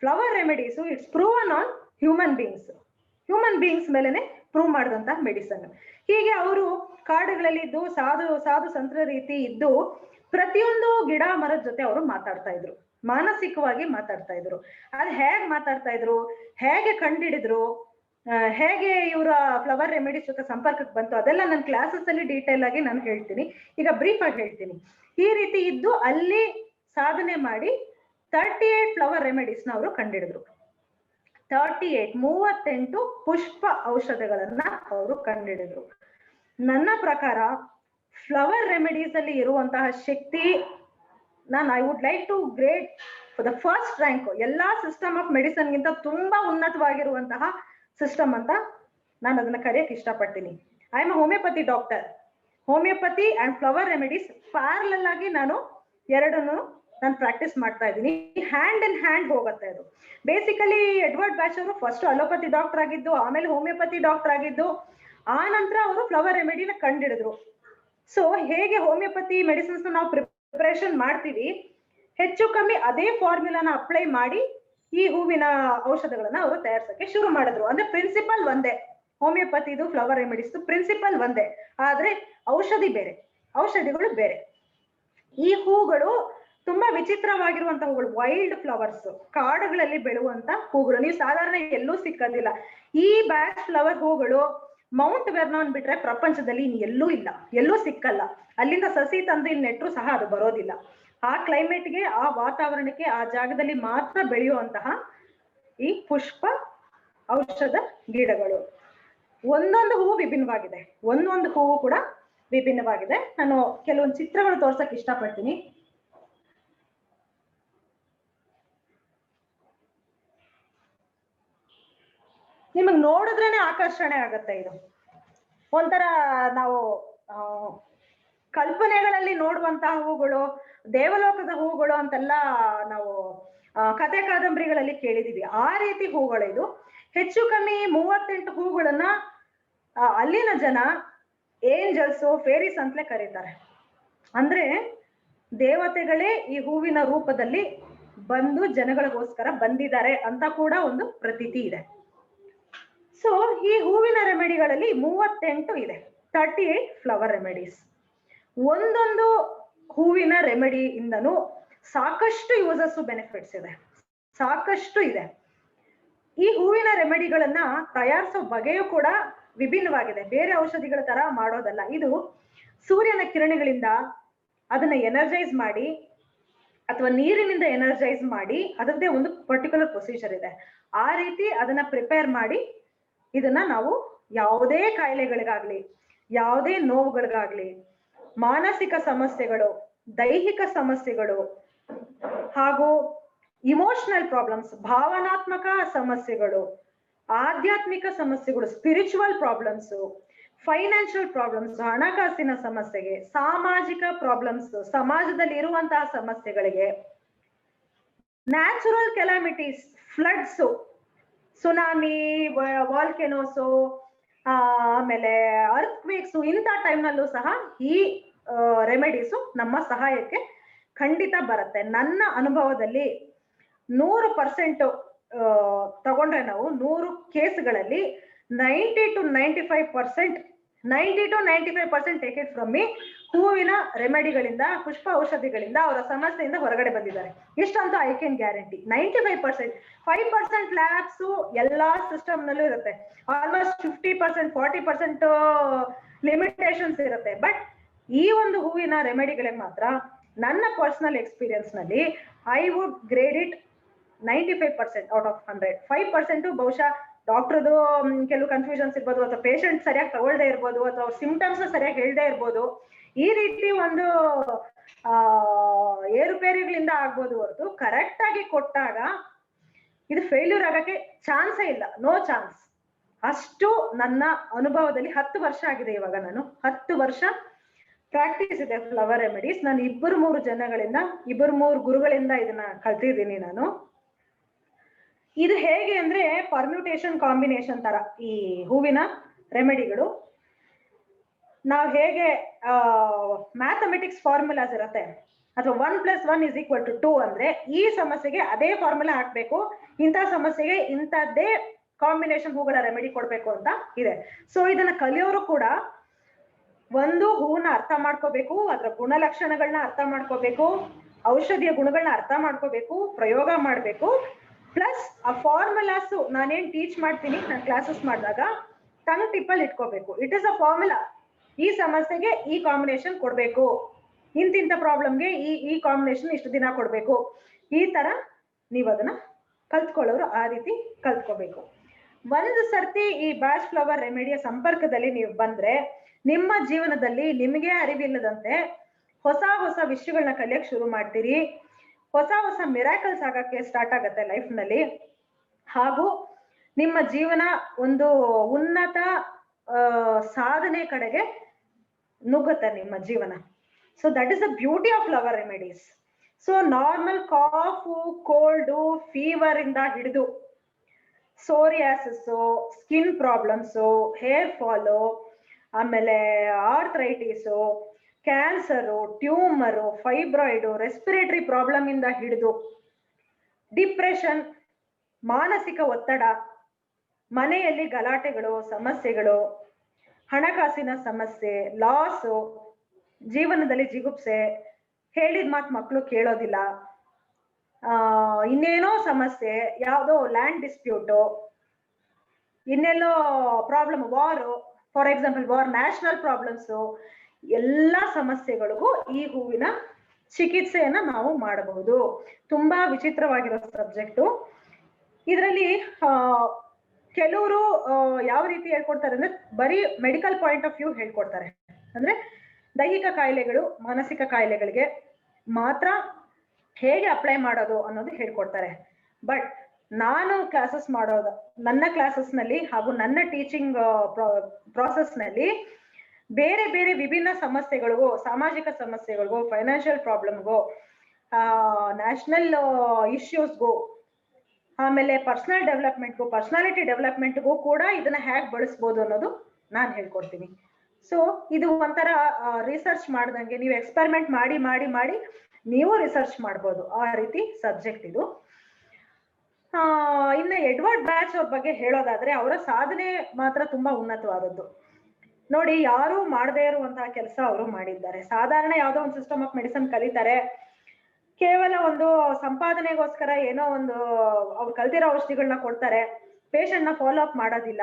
flower remedies it's proven on human beings ಮೇಲೆನೆ ಪ್ರೂವ್ ಮಾಡಿದಂತಹ ಮೆಡಿಸನ್. ಹೀಗೆ ಅವರು ಕಾಡುಗಳಲ್ಲಿ ಇದ್ದು ಸಾಧು ಸಂತರ ರೀತಿ ಇದ್ದು ಪ್ರತಿಯೊಂದು ಗಿಡ ಮರದ ಜೊತೆ ಅವರು ಮಾತಾಡ್ತಾ ಇದ್ರು, ಮಾನಸಿಕವಾಗಿ ಮಾತಾಡ್ತಾ ಇದ್ರು. ಅದು ಹೇಗೆ ಮಾತಾಡ್ತಾ ಇದ್ರು, ಹೇಗೆ ಕಂಡಿಡಿದ್ರು, ಹೇಗೆ ಇವರ ಫ್ಲವರ್ ರೆಮಿಡೀಸ್ ಜೊತೆ ಸಂಪರ್ಕಕ್ಕೆ ಬಂತು, ಅದೆಲ್ಲ ನನ್ನ ಕ್ಲಾಸಸ್ ಅಲ್ಲಿ ಡೀಟೇಲ್ ಆಗಿ ನಾನು ಹೇಳ್ತೀನಿ. ಈಗ ಬ್ರೀಫ್ ಆಗಿ ಹೇಳ್ತೀನಿ. ಈ ರೀತಿ ಇದ್ದು ಅಲ್ಲಿ ಸಾಧನೆ ಮಾಡಿ 38 ಫ್ಲವರ್ ರೆಮಿಡೀಸ್ ನ ಅವರು ಕಂಡಿಡಿದ್ರು. 38 ಪುಷ್ಪ ಔಷಧಗಳನ್ನ ಅವರು ಕಂಡಿಡಿದ್ರು. ನನ್ನ ಪ್ರಕಾರ ಫ್ಲವರ್ ರೆಮಿಡೀಸ್ ಅಲ್ಲಿ ಇರುವಂತಹ ಶಕ್ತಿ, I would like to grade for the first rank. ಎಲ್ಲಾ ಸಿಸ್ಟಮ್ ಆಫ್ ಮೆಡಿಸನ್ ಗಿಂತ ತುಂಬಾ ಉನ್ನತವಾಗಿರುವಂತಹ ಸಿಸ್ಟಮ್ ಅಂತ ನಾನು ಅದನ್ನ ಕರೆಯಕ್ಕೆ ಇಷ್ಟಪಡ್ತೀನಿ. I am homeopathy doctor. Homeopathy and flower remedies parallel ಆಗಿ ನಾನು ಎರಡನ್ನು ನಾನು ಪ್ರಾಕ್ಟೀಸ್ ಮಾಡ್ತಾ ಇದ್ದೀನಿ. ಹ್ಯಾಂಡ್ ಇನ್ ಹ್ಯಾಂಡ್ ಹೋಗುತ್ತೆ ಅದು. ಬೇಸಿಕಲಿ ಎಡ್ವರ್ಡ್ ಬ್ಯಾಚ್ ಅವರು ಫಸ್ಟ್ ಅಲೋಪತಿ ಡಾಕ್ಟರ್ ಆಗಿದ್ದು, ಆಮೇಲೆ ಹೋಮಿಯೋಪತಿ ಡಾಕ್ಟರ್ ಆಗಿದ್ದು, ಆ ನಂತರ ಅವರು ಫ್ಲವರ್ ರೆಮಿಡಿನ ಕಂಡಿಡಿದ್ರು. ಸೊ ಹೇಗೆ ಹೋಮಿಯೋಪತಿ ಮೆಡಿಸಿನ್ಸ್ ನಾವು ಪ್ರಿಪರೇಷನ್ ಮಾಡ್ತೀವಿ, ಹೆಚ್ಚು ಕಮ್ಮಿ ಅದೇ ಫಾರ್ಮುಲಾನ ಅಪ್ಲೈ ಮಾಡಿ ಈ ಹೂವಿನ ಔಷಧಗಳನ್ನ ಅವರು ತಯಾರಿಸಕ್ಕೆ ಶುರು ಮಾಡಿದ್ರು. ಅಂದ್ರೆ ಪ್ರಿನ್ಸಿಪಲ್ ಒಂದೇ, ಹೋಮಿಯೋಪತಿದು ಫ್ಲವರ್ ರೆಮಿಡೀಸ್ ಪ್ರಿನ್ಸಿಪಲ್ ಒಂದೇ, ಆದ್ರೆ ಔಷಧಿಗಳು ಬೇರೆ. ಈ ಹೂಗಳು ತುಂಬಾ ವಿಚಿತ್ರವಾಗಿರುವಂತ ಹೂಗಳು, ವೈಲ್ಡ್ ಫ್ಲವರ್ಸ್, ಕಾಡುಗಳಲ್ಲಿ ಬೆಳೆಯುವಂತ ಹೂಗಳು. ನೀವು ಸಾಧಾರಣ ಎಲ್ಲೂ ಸಿಕ್ಕೋದಿಲ್ಲ. ಈ ಬ್ಯಾಚ್ ಫ್ಲವರ್ ಹೂಗಳು ಮೌಂಟ್ ವೆರ್ನಾನ್ ಬಿಟ್ರೆ ಪ್ರಪಂಚದಲ್ಲಿ ಇನ್ನು ಎಲ್ಲೂ ಇಲ್ಲ, ಎಲ್ಲೂ ಸಿಕ್ಕಲ್ಲ. ಅಲ್ಲಿಂದ ಸಸಿ ತಂದು ಇಲ್ಲಿ ನೆಟ್ಟರು ಸಹ ಅದು ಬರೋದಿಲ್ಲ. ಆ ಕ್ಲೈಮೇಟ್ಗೆ, ಆ ವಾತಾವರಣಕ್ಕೆ, ಆ ಜಾಗದಲ್ಲಿ ಮಾತ್ರ ಬೆಳೆಯುವಂತಹ ಈ ಪುಷ್ಪ ಔಷಧ ಗಿಡಗಳು. ಒಂದೊಂದು ಹೂವು ವಿಭಿನ್ನವಾಗಿದೆ, ಒಂದೊಂದು ಹೂವು ಕೂಡ ವಿಭಿನ್ನವಾಗಿದೆ. ನಾನು ಕೆಲವೊಂದು ಚಿತ್ರಗಳು ತೋರ್ಸಕ್ ಇಷ್ಟಪಡ್ತೀನಿ. ನಿಮಗ್ ನೋಡಿದ್ರೇನೆ ಆಕರ್ಷಣೆ ಆಗತ್ತೆ. ಇದು ಒಂಥರ ನಾವು ಕಲ್ಪನೆಗಳಲ್ಲಿ ನೋಡುವಂತಹ ಹೂಗಳು, ದೇವಲೋಕದ ಹೂಗಳು ಅಂತೆಲ್ಲ ನಾವು ಕತೆ ಕಾದಂಬರಿಗಳಲ್ಲಿ ಕೇಳಿದೀವಿ. ಆ ರೀತಿ ಹೂಗಳು ಇದು. ಹೆಚ್ಚು ಕಮ್ಮಿ 38 ಹೂಗಳನ್ನ ಅಲ್ಲಿನ ಜನ ಏಂಜಲ್ಸ್, ಫೇರೀಸ್ ಅಂತಲೇ ಕರೀತಾರೆ. ಅಂದ್ರೆ ದೇವತೆಗಳೇ ಈ ಹೂವಿನ ರೂಪದಲ್ಲಿ ಬಂದು ಜನಗಳಿಗೋಸ್ಕರ ಬಂದಿದ್ದಾರೆ ಅಂತ ಕೂಡ ಒಂದು ಪ್ರತೀತಿ ಇದೆ. ಸೊ ಈ ಹೂವಿನ ರೆಮಿಡಿಗಳಲ್ಲಿ 38 ಇದೆ, 38 ಫ್ಲವರ್ ರೆಮಿಡೀಸ್. ಒಂದೊಂದು ಹೂವಿನ ರೆಮಿಡಿ ಇಂದನೂ ಸಾಕಷ್ಟು ಯೂಸಸ್, ಬೆನಿಫಿಟ್ಸ್ ಇದೆ, ಸಾಕಷ್ಟು ಇದೆ. ಈ ಹೂವಿನ ರೆಮಿಡಿಗಳನ್ನ ತಯಾರಿಸೋ ಬಗೆಯೂ ಕೂಡ ವಿಭಿನ್ನವಾಗಿದೆ. ಬೇರೆ ಔಷಧಿಗಳ ತರ ಮಾಡೋದಲ್ಲ. ಇದು ಸೂರ್ಯನ ಕಿರಣಗಳಿಂದ ಅದನ್ನ ಎನರ್ಜೈಸ್ ಮಾಡಿ ಅಥವಾ ನೀರಿನಿಂದ ಎನರ್ಜೈಸ್ ಮಾಡಿ ಅದರದ್ದೇ ಒಂದು ಪರ್ಟಿಕ್ಯುಲರ್ ಪ್ರೊಸೀಜರ್ ಇದೆ. ಆ ರೀತಿ ಅದನ್ನ ಪ್ರಿಪೇರ್ ಮಾಡಿ ಇದನ್ನ ನಾವು ಯಾವುದೇ ಕಾಯಿಲೆಗಳಿಗಾಗ್ಲಿ, ಯಾವುದೇ ನೋವುಗಳಿಗಾಗ್ಲಿ, ಮಾನಸಿಕ ಸಮಸ್ಯೆಗಳು, ದೈಹಿಕ ಸಮಸ್ಯೆಗಳು ಹಾಗೂ ಇಮೋಷನಲ್ ಪ್ರಾಬ್ಲಮ್ಸ್, ಭಾವನಾತ್ಮಕ ಸಮಸ್ಯೆಗಳು, ಆಧ್ಯಾತ್ಮಿಕ ಸಮಸ್ಯೆಗಳು, ಸ್ಪಿರಿಚುವಲ್ ಪ್ರಾಬ್ಲಮ್ಸ್, ಫೈನಾನ್ಷಿಯಲ್ ಪ್ರಾಬ್ಲಮ್ಸ್, ಹಣಕಾಸಿನ ಸಮಸ್ಯೆಗೆ, ಸಾಮಾಜಿಕ ಪ್ರಾಬ್ಲಮ್ಸ್, ಸಮಾಜದಲ್ಲಿ ಇರುವಂತಹ ಸಮಸ್ಯೆಗಳಿಗೆ, ನ್ಯಾಚುರಲ್ ಕೆಲಾಮಿಟೀಸ್, ಫ್ಲಡ್ಸ್, ಸುನಾಮಿ, ವಾಲ್ಕೆನೋಸು, ಆಮೇಲೆ ಅರ್ಥ್ಕ್ವೇಕ್ಸ್, ಇಂಥ ಟೈಮ್ನಲ್ಲೂ ಸಹ ಈ ರೆಮಿಡೀಸು ನಮ್ಮ ಸಹಾಯಕ್ಕೆ ಖಂಡಿತ ಬರುತ್ತೆ. ನನ್ನ ಅನುಭವದಲ್ಲಿ 100% ತಗೊಂಡ್ರೆ ನಾವು 100 ಕೇಸ್ಗಳಲ್ಲಿ 90 to 95% take it from me, ಹೂವಿನ ರೆಮಿಡಿಗಳಿಂದ, ಪುಷ್ಪ ಔಷಧಿಗಳಿಂದ ಅವರ ಸಮಸ್ಯೆಯಿಂದ ಹೊರಗಡೆ ಬಂದಿದ್ದಾರೆ. ಇಷ್ಟಂತೂ ಐ ಕ್ಯಾನ್ ಗ್ಯಾರಂಟಿ. 95%, 5% ಲ್ಯಾಬ್ಸ್ ಎಲ್ಲಾ ಸಿಸ್ಟಮ್ ನಲ್ಲೂ ಇರುತ್ತೆ. ಆಲ್ಮೋಸ್ಟ್ 50%, 40% ಲಿಮಿಟೇಷನ್ಸ್ ಇರುತ್ತೆ. ಬಟ್ ಈ ಒಂದು ಹೂವಿನ ರೆಮಿಡಿಗಳಿಗೆ ಮಾತ್ರ ನನ್ನ ಪರ್ಸನಲ್ ಎಕ್ಸ್ಪೀರಿಯನ್ಸ್ ನಲ್ಲಿ I would grade it 95% out of 100. 5% ಬಹುಶಃ ಡಾಕ್ಟರ್ದು ಕೆಲವು ಕನ್ಫ್ಯೂಷನ್ಸ್ ಇರ್ಬೋದು, ಅಥವಾ ಪೇಷಂಟ್ ಸರಿಯಾಗಿ ತಗೊಳ್ದೇ ಇರ್ಬೋದು, ಅಥವಾ ಸಿಂಪ್ಟಮ್ಸ್ ಸರಿಯಾಗಿ ಹೇಳ್ದೇ ಇರ್ಬೋದು. ಈ ರೀತಿ ಒಂದು ಏರುಪೇರುಗಳಿಂದ ಆಗ್ಬೋದು ಹೊರತು ಕರೆಕ್ಟ್ ಆಗಿ ಕೊಟ್ಟಾಗ ಇದು ಫೇಲ್ಯೂರ್ ಆಗಕ್ಕೆ ಚಾನ್ಸೇ ಇಲ್ಲ, ನೋ ಚಾನ್ಸ್. ಅಷ್ಟು ನನ್ನ ಅನುಭವದಲ್ಲಿ 10 ವರ್ಷ ಆಗಿದೆ ಇವಾಗ. ನಾನು 10 ವರ್ಷ ಪ್ರಾಕ್ಟೀಸ್ ಇದೆ ಫ್ಲವರ್ ರೆಮಿಡೀಸ್. ನಾನು 2-3 ಜನಗಳಿಂದ, 2-3 ಗುರುಗಳಿಂದ ಇದನ್ನ ಕಲ್ತಿದ್ದೀನಿ ನಾನು. ಇದು ಹೇಗೆ ಅಂದ್ರೆ ಪರ್ಮ್ಯೂಟೇಷನ್ ಕಾಂಬಿನೇಷನ್ ತರ ಈ ಹೂವಿನ ರೆಮಿಡಿಗಳು. ನಾವು ಹೇಗೆ ಮ್ಯಾಥಮೆಟಿಕ್ಸ್ ಫಾರ್ಮುಲಾಸ್ ಇರುತ್ತೆ, ಅಥವಾ 1+1 = 2 ಅಂದ್ರೆ ಈ ಸಮಸ್ಯೆಗೆ ಅದೇ ಫಾರ್ಮುಲಾ ಹಾಕ್ಬೇಕು, ಇಂಥ ಸಮಸ್ಯೆಗೆ ಇಂಥದ್ದೇ ಕಾಂಬಿನೇಷನ್ ಹೂಗಳ ರೆಮಿಡಿ ಕೊಡ್ಬೇಕು ಅಂತ ಇದೆ. ಸೊ ಇದನ್ನ ಕಲಿಯೋರು ಕೂಡ ಒಂದು ಹೂವನ್ನ ಅರ್ಥ ಮಾಡ್ಕೋಬೇಕು, ಅದರ ಗುಣಲಕ್ಷಣಗಳನ್ನ ಅರ್ಥ ಮಾಡ್ಕೋಬೇಕು, ಔಷಧಿಯ ಗುಣಗಳನ್ನ ಅರ್ಥ ಮಾಡ್ಕೋಬೇಕು, ಪ್ರಯೋಗ ಮಾಡ್ಬೇಕು. ಪ್ಲಸ್ ಆ ಫಾರ್ಮುಲಾಸ್ ನಾನೇನ್ ಟೀಚ್ ಮಾಡ್ತೀನಿ ನಾನು ಕ್ಲಾಸಸ್ ಮಾಡಿದಾಗ ಟಂಗ್ ಟಿಪ್ಪಲ್ಲಿ ಇಟ್ಕೋಬೇಕು. It is a formula. ಈ ಸಮಸ್ಯೆಗೆ ಈ ಕಾಂಬಿನೇಷನ್ ಕೊಡ್ಬೇಕು, ಇಂತಿಂತ ಪ್ರಾಬ್ಲಮ್ಗೆ ಈ ಕಾಂಬಿನೇಷನ್ ಇಷ್ಟು ದಿನ ಕೊಡ್ಬೇಕು. ಈ ತರ ನೀವು ಅದನ್ನ ಕಲ್ತ್ಕೊಳ್ಳೋರು ಆ ರೀತಿ ಕಲ್ತ್ಕೋಬೇಕು. ಒಂದು ಸರ್ತಿ ಈ ಬ್ಯಾಚ್ ಫ್ಲವರ್ ರೆಮಿಡಿಯ ಸಂಪರ್ಕದಲ್ಲಿ ನೀವು ಬಂದ್ರೆ ನಿಮ್ಮ ಜೀವನದಲ್ಲಿ ನಿಮಗೆ ಅರಿವಿಲ್ಲದಂತೆ ಹೊಸ ಹೊಸ ವಿಷಯಗಳನ್ನ ಕಲಿಯಕ್ ಶುರು ಮಾಡ್ತೀರಿ. ಹೊಸ ಹೊಸ ಮಿರಾಕಲ್ಸ್ ಆಗಕ್ಕೆ ಸ್ಟಾರ್ಟ್ ಆಗತ್ತೆ ಲೈಫ್ ನಲ್ಲಿ. ಹಾಗೂ ನಿಮ್ಮ ಜೀವನ ಒಂದು ಉನ್ನತ ಸಾಧನೆ ಕಡೆಗೆ ನುಗ್ಗುತ್ತೆ ನಿಮ್ಮ ಜೀವನ. So that is the beauty of flower remedies. So normal cough, cold, fever ಇಂದ ಹಿಡಿದು psoriasis, skin problems, hair fall, ಆಮೇಲೆ arthritis, cancer, tumour, fibroid, respiratory problem ಇಂದ ಹಿಡಿದು ಡಿಪ್ರೆಷನ್, ಮಾನಸಿಕ ಒತ್ತಡ, ಮನೆಯಲ್ಲಿ ಗಲಾಟೆಗಳು, ಸಮಸ್ಯೆಗಳು, ಹಣಕಾಸಿನ ಸಮಸ್ಯೆ, ಲಾಸು, ಜೀವನದಲ್ಲಿ ಜಿಗುಪ್ಸೆ, ಹೇಳಿದ ಮಾತು ಮಕ್ಕಳು ಕೇಳೋದಿಲ್ಲ, ಇನ್ನೇನೋ ಸಮಸ್ಯೆ, ಯಾವುದೋ ಲ್ಯಾಂಡ್ ಡಿಸ್ಪ್ಯೂಟು, ಇನ್ನೆಲ್ಲೋ problem, war, for example war, national problems, ಎಲ್ಲ ಸಮಸ್ಯೆಗಳಿಗೂ ಈ ಹೂವಿನ ಚಿಕಿತ್ಸೆಯನ್ನ ನಾವು ಮಾಡಬಹುದು. ತುಂಬಾ ವಿಚಿತ್ರವಾಗಿರೋ ಸಬ್ಜೆಕ್ಟು. ಇದರಲ್ಲಿ ಕೆಲವರು ಯಾವ ರೀತಿ ಹೇಳ್ಕೊಡ್ತಾರೆ ಅಂದ್ರೆ ಬರೀ ಮೆಡಿಕಲ್ ಪಾಯಿಂಟ್ ಆಫ್ ವ್ಯೂ ಹೇಳ್ಕೊಡ್ತಾರೆ. ಅಂದ್ರೆ ದೈಹಿಕ ಕಾಯಿಲೆಗಳು, ಮಾನಸಿಕ ಕಾಯಿಲೆಗಳಿಗೆ ಮಾತ್ರ ಹೇಗೆ ಅಪ್ಲೈ ಮಾಡೋದು ಅನ್ನೋದು ಹೇಳ್ಕೊಡ್ತಾರೆ. ಬಟ್ ನಾನು ಕ್ಲಾಸಸ್ ಮಾಡೋದು, ನನ್ನ ಕ್ಲಾಸಸ್ ನಲ್ಲಿ ಹಾಗೂ ನನ್ನ ಟೀಚಿಂಗ್ ಪ್ರಾಸೆಸ್ ನಲ್ಲಿ ಬೇರೆ ಬೇರೆ ವಿಭಿನ್ನ ಸಮಸ್ಯೆಗಳಿಗೂ, ಸಾಮಾಜಿಕ ಸಮಸ್ಯೆಗಳಿಗೂ, ಫೈನಾನ್ಷಿಯಲ್ ಪ್ರಾಬ್ಲಮ್ಗೂ, ನ್ಯಾಷನಲ್ ಇಶ್ಯೂಸ್ಗೂ, ಆಮೇಲೆ ಪರ್ಸನಲ್ ಡೆವಲಪ್ಮೆಂಟ್ಗೂ, ಪರ್ಸನಾಲಿಟಿ ಡೆವಲಪ್ಮೆಂಟ್ಗೂ ಕೂಡ ಇದನ್ನ ಹೇಗೆ ಬಳಸ್ಬೋದು ಅನ್ನೋದು ನಾನು ಹೇಳ್ಕೊಡ್ತೀನಿ. ಸೊ ಇದು ಒಂಥರ ರಿಸರ್ಚ್ ಮಾಡ್ದಂಗೆ, ನೀವು ಎಕ್ಸ್ಪೆರಿಮೆಂಟ್ ಮಾಡಿ ಮಾಡಿ ಮಾಡಿ ನೀವು ರಿಸರ್ಚ್ ಮಾಡ್ಬೋದು, ಆ ರೀತಿ ಸಬ್ಜೆಕ್ಟ್ ಇದು. ಇನ್ನು ಎಡ್ವರ್ಡ್ ಬ್ಯಾಚ್ ಅವ್ರ ಬಗ್ಗೆ ಹೇಳೋದಾದ್ರೆ ಅವರ ಸಾಧನೆ ಮಾತ್ರ ತುಂಬಾ ಉನ್ನತವಾದದ್ದು. ನೋಡಿ, ಯಾರು ಮಾಡದೇ ಇರುವಂತಹ ಕೆಲಸ ಅವರು ಮಾಡಿದ್ದಾರೆ. ಸಾಧಾರಣ ಯಾವ್ದೋ ಒಂದು ಸಿಸ್ಟಮ್ ಆಫ್ ಮೆಡಿಸಿನ್ ಕಲಿತಾರೆ, ಕೇವಲ ಒಂದು ಸಂಪಾದನೆಗೋಸ್ಕರ ಏನೋ ಒಂದು ಅವ್ರು ಕಲ್ತಿರೋ ಔಷಧಿಗಳನ್ನ ಕೊಡ್ತಾರೆ, ಪೇಷಂಟ್ ನ ಫಾಲೋ ಅಪ್ ಮಾಡೋದಿಲ್ಲ,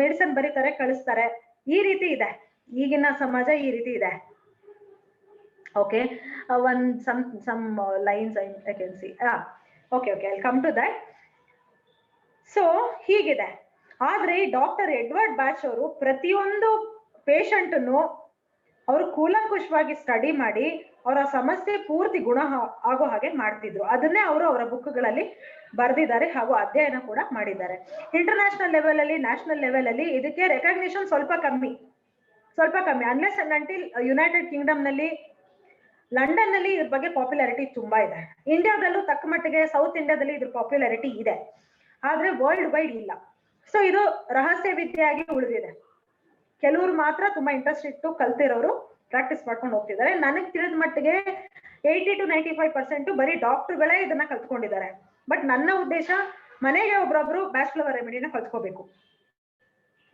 ಮೆಡಿಸಿನ್ ಬರೀತಾರೆ, ಕಳಿಸ್ತಾರೆ. ಈ ರೀತಿ ಇದೆ ಈಗಿನ ಸಮಾಜ, ಈ ರೀತಿ ಇದೆ. Okay, some lines I can see. Okay, I'll come to that. So ಹೀಗಿದೆ. ಆದ್ರೆ ಡಾಕ್ಟರ್ ಎಡ್ವರ್ಡ್ ಬ್ಯಾಚ್ ಅವರು ಪ್ರತಿಯೊಂದು ಪೇಷಂಟ್ನು ಅವರು ಕೂಲಂಕುಷವಾಗಿ ಸ್ಟಡಿ ಮಾಡಿ ಅವರ ಸಮಸ್ಯೆ ಪೂರ್ತಿ ಗುಣ ಆಗೋ ಹಾಗೆ ಮಾಡ್ತಿದ್ರು. ಅದನ್ನೇ ಅವರು ಅವರ ಬುಕ್ಗಳಲ್ಲಿ ಬರೆದಿದ್ದಾರೆ ಹಾಗೂ ಅಧ್ಯಯನ ಕೂಡ ಮಾಡಿದ್ದಾರೆ. ಇಂಟರ್ನ್ಯಾಷನಲ್ ಲೆವೆಲ್ ಅಲ್ಲಿ, ನ್ಯಾಷನಲ್ ಲೆವೆಲ್ ಅಲ್ಲಿ ಇದಕ್ಕೆ ರೆಕಗ್ನಿಷನ್ ಸ್ವಲ್ಪ ಕಮ್ಮಿ. Unless and until United Kingdom ನಲ್ಲಿ, ಲಂಡನ್ ನಲ್ಲಿ ಇದ್ರ ಬಗ್ಗೆ ಪಾಪ್ಯುಲಾರಿಟಿ ತುಂಬಾ ಇದೆ. ಇಂಡಿಯಾದಲ್ಲೂ ತಕ್ಕ ಮಟ್ಟಿಗೆ, ಸೌತ್ ಇಂಡಿಯಾದಲ್ಲಿ ಇದ್ರ ಪಾಪ್ಯುಲಾರಿಟಿ ಇದೆ, ಆದ್ರೆ ವರ್ಲ್ಡ್ ವೈಡ್ ಇಲ್ಲ. ಸೊ ಇದು ರಹಸ್ಯ ವಿದ್ಯೆಯಾಗಿ ಉಳಿದಿದೆ. ಕೆಲವರು ಮಾತ್ರ ತುಂಬಾ ಇಂಟ್ರೆಸ್ಟ್ ಇಟ್ಟು ಕಲ್ತಿರೋರು ಪ್ರಾಕ್ಟೀಸ್ ಮಾಡ್ಕೊಂಡು ಹೋಗ್ತಿದ್ದಾರೆ. ನನಗೆ ತಿಳಿದ ಮಟ್ಟಿಗೆ 80 to 95% ಬರೀ ಡಾಕ್ಟರ್ಗಳೇ ಇದನ್ನ ಕಲ್ತ್ಕೊಂಡಿದ್ದಾರೆ. ಬಟ್ ನನ್ನ ಉದ್ದೇಶ ಮನೆಗೆ ಒಬ್ರೊಬ್ರು ಬ್ಯಾಚ್ ಫ್ಲವರ್ ರೆಮಿಡಿನ ಕಲ್ತ್ಕೋಬೇಕು.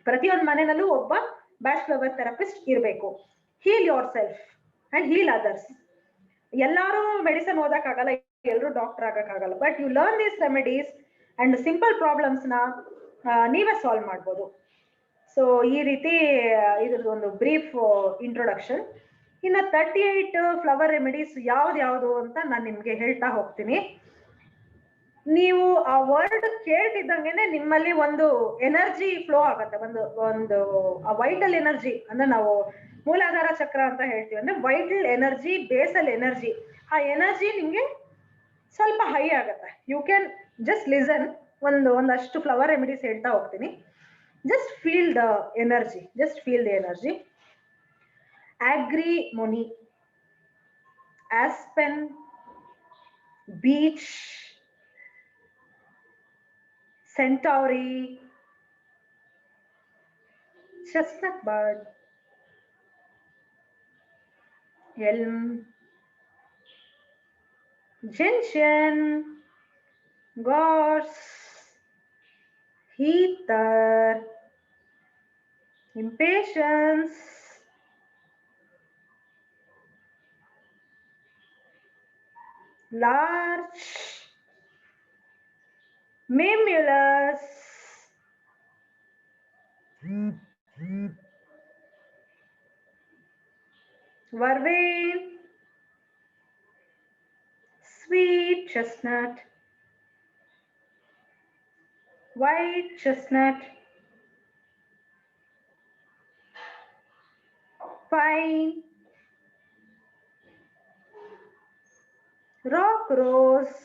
ಪ್ರತಿಯೊಂದು ಮನೆಯಲ್ಲೂ ಒಬ್ಬ ಬ್ಯಾಚ್ ಫ್ಲವರ್ ಥೆರಪಿಸ್ಟ್ ಇರಬೇಕು. Heal yourself and heal others. ಎಲ್ಲಾರು ಮೆಡಿಸಿನ್ ಓದಕ್ಕಾಗಲ್ಲ, ಎಲ್ಲರೂ ಡಾಕ್ಟರ್ ಆಗಕ್ಕಾಗಲ್ಲ. But you learn these remedies and simple problems ನ ನೀವೇ ಸಾಲ್ವ್ ಮಾಡ್ಬೋದು. ಸೊ ಈ ರೀತಿ ಇದ್ರದ್ದು ಒಂದು ಬ್ರೀಫ್ ಇಂಟ್ರೊಡಕ್ಷನ್. ಇನ್ನು 38 ಫ್ಲವರ್ ರೆಮಿಡೀಸ್ ಯಾವ್ದು ಅಂತ ನಾನು ನಿಮ್ಗೆ ಹೇಳ್ತಾ ಹೋಗ್ತೀನಿ. ನೀವು ಆ ವರ್ಡ್ ಕೇಳ್ತಿದ್ದಂಗೆನೆ ನಿಮ್ಮಲ್ಲಿ ಒಂದು ಎನರ್ಜಿ ಫ್ಲೋ ಆಗತ್ತೆ. ಒಂದು ವೈಟಲ್ ಎನರ್ಜಿ ಅಂದ್ರೆ ನಾವು ಮೂಲಾಧಾರ ಚಕ್ರ ಅಂತ ಹೇಳ್ತೀವಿ, ಅಂದ್ರೆ ವೈಟಲ್ ಎನರ್ಜಿ, ಬೇಸಲ್ ಎನರ್ಜಿ. ಆ ಎನರ್ಜಿ ನಿಮ್ಗೆ ಸ್ವಲ್ಪ ಹೈ ಆಗತ್ತೆ. You can just listen. ಒಂದಷ್ಟು ಫ್ಲವರ್ ರೆಮಿಡೀಸ್ ಹೇಳ್ತಾ ಹೋಗ್ತೀನಿ. Just feel the energy. Agrimony, aspen, beech, centauri, chestnut bud, elm, gentian, gorse, heather, impatiens, larch, mimulus, vervain, sweet chestnut, white chestnut, pine, rock rose,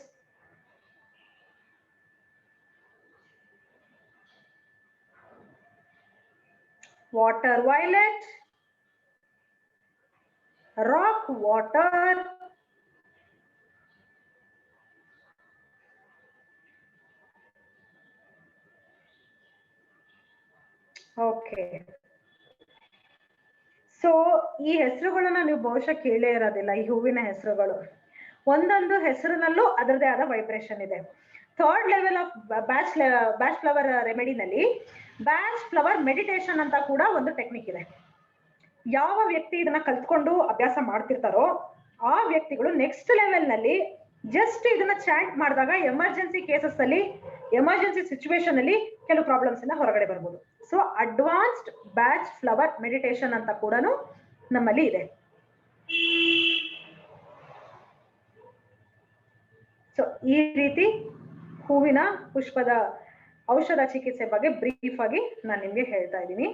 water violet, rock water, okay. So ಈ ಹೆಸರುಗಳನ್ನ ನೀವು ಬಹುಶಃ ಕೇಳೇ ಇರೋದಿಲ್ಲ. ಈ ಹೂವಿನ ಹೆಸರುಗಳು ಒಂದೊಂದು ಹೆಸರಿನಲ್ಲೂ ಅದರದೇ ಆದ ವೈಬ್ರೇಷನ್ ಇದೆ. Third level of Bach flower ರೆಮಿಡಿನಲ್ಲಿ ಬ್ಯಾಚ್ ಫ್ಲವರ್ ಮೆಡಿಟೇಷನ್ ಅಂತ ಕೂಡ ಒಂದು ಟೆಕ್ನಿಕ್ ಇದೆ. ಯಾವ ವ್ಯಕ್ತಿ ಇದನ್ನ ಕಲ್ತ್ಕೊಂಡು ಅಭ್ಯಾಸ ಮಾಡ್ತಿರ್ತಾರೋ ಆ ವ್ಯಕ್ತಿಗಳು ನೆಕ್ಸ್ಟ್ ಲೆವೆಲ್ ನಲ್ಲಿ ಜಸ್ಟ್ ಇದನ್ನ ಚಾಂಟ್ ಮಾಡಿದಾಗ ಎಮರ್ಜೆನ್ಸಿ ಕೇಸಸ್ ಅಲ್ಲಿ, ಎಮರ್ಜೆನ್ಸಿ ಸಿಚುವೇಶನ್ ಅಲ್ಲಿ ಕೆಲವು ಪ್ರಾಬ್ಲಮ್ಸ್ ಇಂದ ಹೊರಗಡೆ ಬರ್ಬೋದು. So advanced batch flower meditation ಅಂತ ಕೂಡ ನಮ್ಮಲ್ಲಿ ಇದೆ. ಸೊ ಈ ರೀತಿ ಹೂವಿನ ಪುಷ್ಪದ ಔಷಧ ಚಿಕಿತ್ಸೆ ಬಗ್ಗೆ ಬ್ರೀಫ್ ಆಗಿ ನಾನು ನಿಮ್ಗೆ ಹೇಳ್ತಾ ಇದ್ದೀನಿ.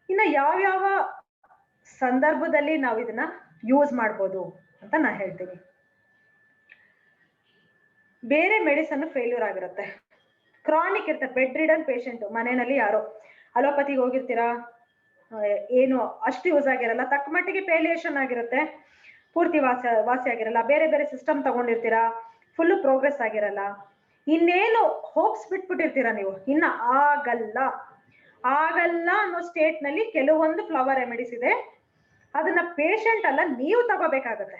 ಇನ್ನು ಯಾವ್ಯಾವ ಸಂದರ್ಭದಲ್ಲಿ ನಾವು ಇದನ್ನ ಯೂಸ್ ಮಾಡ್ಬೋದು ಅಂತ ನಾನು ಹೇಳ್ತೀನಿ. ಬೇರೆ ಮೆಡಿಸನ್ ಫೇಲ್ಯೂರ್ ಆಗಿರುತ್ತೆ, ಕ್ರಾನಿಕ್ ಇರುತ್ತೆ, ಬೆಡ್ ರಿಡನ್ ಪೇಷಂಟ್, ಮನೆಯಲ್ಲಿ ಯಾರೋ ಅಲೋಪತಿಗೆ ಹೋಗಿರ್ತೀರಾ, ಏನು ಅಷ್ಟು ಯೂಸ್ ಆಗಿರಲ್ಲ, ತಕ್ಕ ಮಟ್ಟಿಗೆ ಪೇಲಿಯೇಷನ್ ಆಗಿರುತ್ತೆ, ಪೂರ್ತಿ ವಾಸಿ ಆಗಿರಲ್ಲ. ಬೇರೆ ಬೇರೆ ಸಿಸ್ಟಮ್ ತಗೊಂಡಿರ್ತೀರಾ, ಫುಲ್ ಪ್ರೋಗ್ರೆಸ್ ಆಗಿರಲ್ಲ. ಇನ್ನೇನು ಹೋಪ್ಸ್ ಬಿಟ್ಬಿಟ್ಟಿರ್ತೀರಾ ನೀವು, ಇನ್ನ ಆಗಲ್ಲ ಅನ್ನೋ ಸ್ಟೇಟ್ ನಲ್ಲಿ ಕೆಲವೊಂದು ಫ್ಲವರ್ ರೆಮಿಡೀಸ್ ಇದೆ, ಅದನ್ನ ಪೇಷಂಟ್ ಅಲ್ಲ ನೀವು ತಗೋಬೇಕಾಗತ್ತೆ.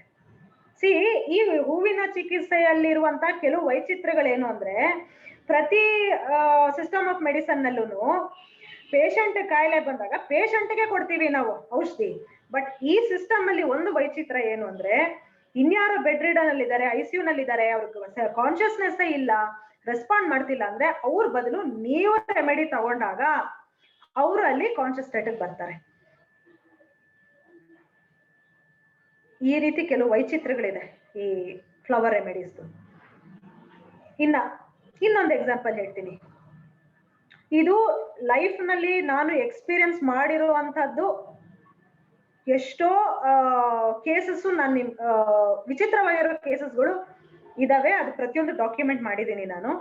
ಸಿ, ಈ ಹೂವಿನ ಚಿಕಿತ್ಸೆಯಲ್ಲಿರುವಂತಹ ಕೆಲವು ವೈಚಿತ್ರ್ಯಗಳೇನು ಅಂದ್ರೆ, ಪ್ರತಿ ಸಿಸ್ಟಮ್ ಆಫ್ ಮೆಡಿಸನ್ ನಲ್ಲೂ ಪೇಷಂಟ್ ಕಾಯಿಲೆ ಬಂದಾಗ ಪೇಷಂಟ್ಗೆ ಕೊಡ್ತೀವಿ ನಾವು ಔಷಧಿ. ಬಟ್ ಈ ಸಿಸ್ಟಮ್ ಅಲ್ಲಿ ಒಂದು ವೈಚಿತ್ರ್ಯ ಏನು ಅಂದ್ರೆ, ಇನ್ಯಾರೋ ಬೆಡ್ ರಿಡನ್ ಅಲ್ಲಿ ಇದ್ದಾರೆ, ICU ನಲ್ಲಿ ಇದ್ದಾರೆ, ಅವ್ರಿಗೆ ಕಾನ್ಶಿಯಸ್ನೆಸ್ ಇಲ್ಲ, ರೆಸ್ಪಾಂಡ್ ಮಾಡ್ತಿಲ್ಲ ಅಂದ್ರೆ ಅವ್ರ ಬದಲು ನೀವು ರೆಮಿಡಿ ತಗೊಂಡಾಗ ಅವರು ಅಲ್ಲಿ ಕಾನ್ಶಿಯಸ್ ಸ್ಟೇಟ್ ಬರ್ತಾರೆ. ಈ ರೀತಿ ಕೆಲವು ವೈಚಿತ್ರ್ಯಗಳಿದೆ ಈ ಫ್ಲವರ್ ರೆಮಿಡೀಸ್. ಇನ್ನೊಂದು ಎಕ್ಸಾಂಪಲ್ ಹೇಳ್ತೀನಿ. ಇದು ಲೈಫ್ ನಲ್ಲಿ ನಾನು ಎಕ್ಸ್ಪೀರಿಯನ್ಸ್ ಮಾಡಿರುವಂತದ್ದು. ಎಷ್ಟೋ ಕೇಸಸ್ ನಾನು ವಿಚಿತ್ರವಾಗಿರೋ ಕೇಸಸ್ಗಳು ಇದಾವೆ, ಅದು ಪ್ರತಿಯೊಂದು ಡಾಕ್ಯುಮೆಂಟ್ ಮಾಡಿದ್ದೀನಿ ನಾನು.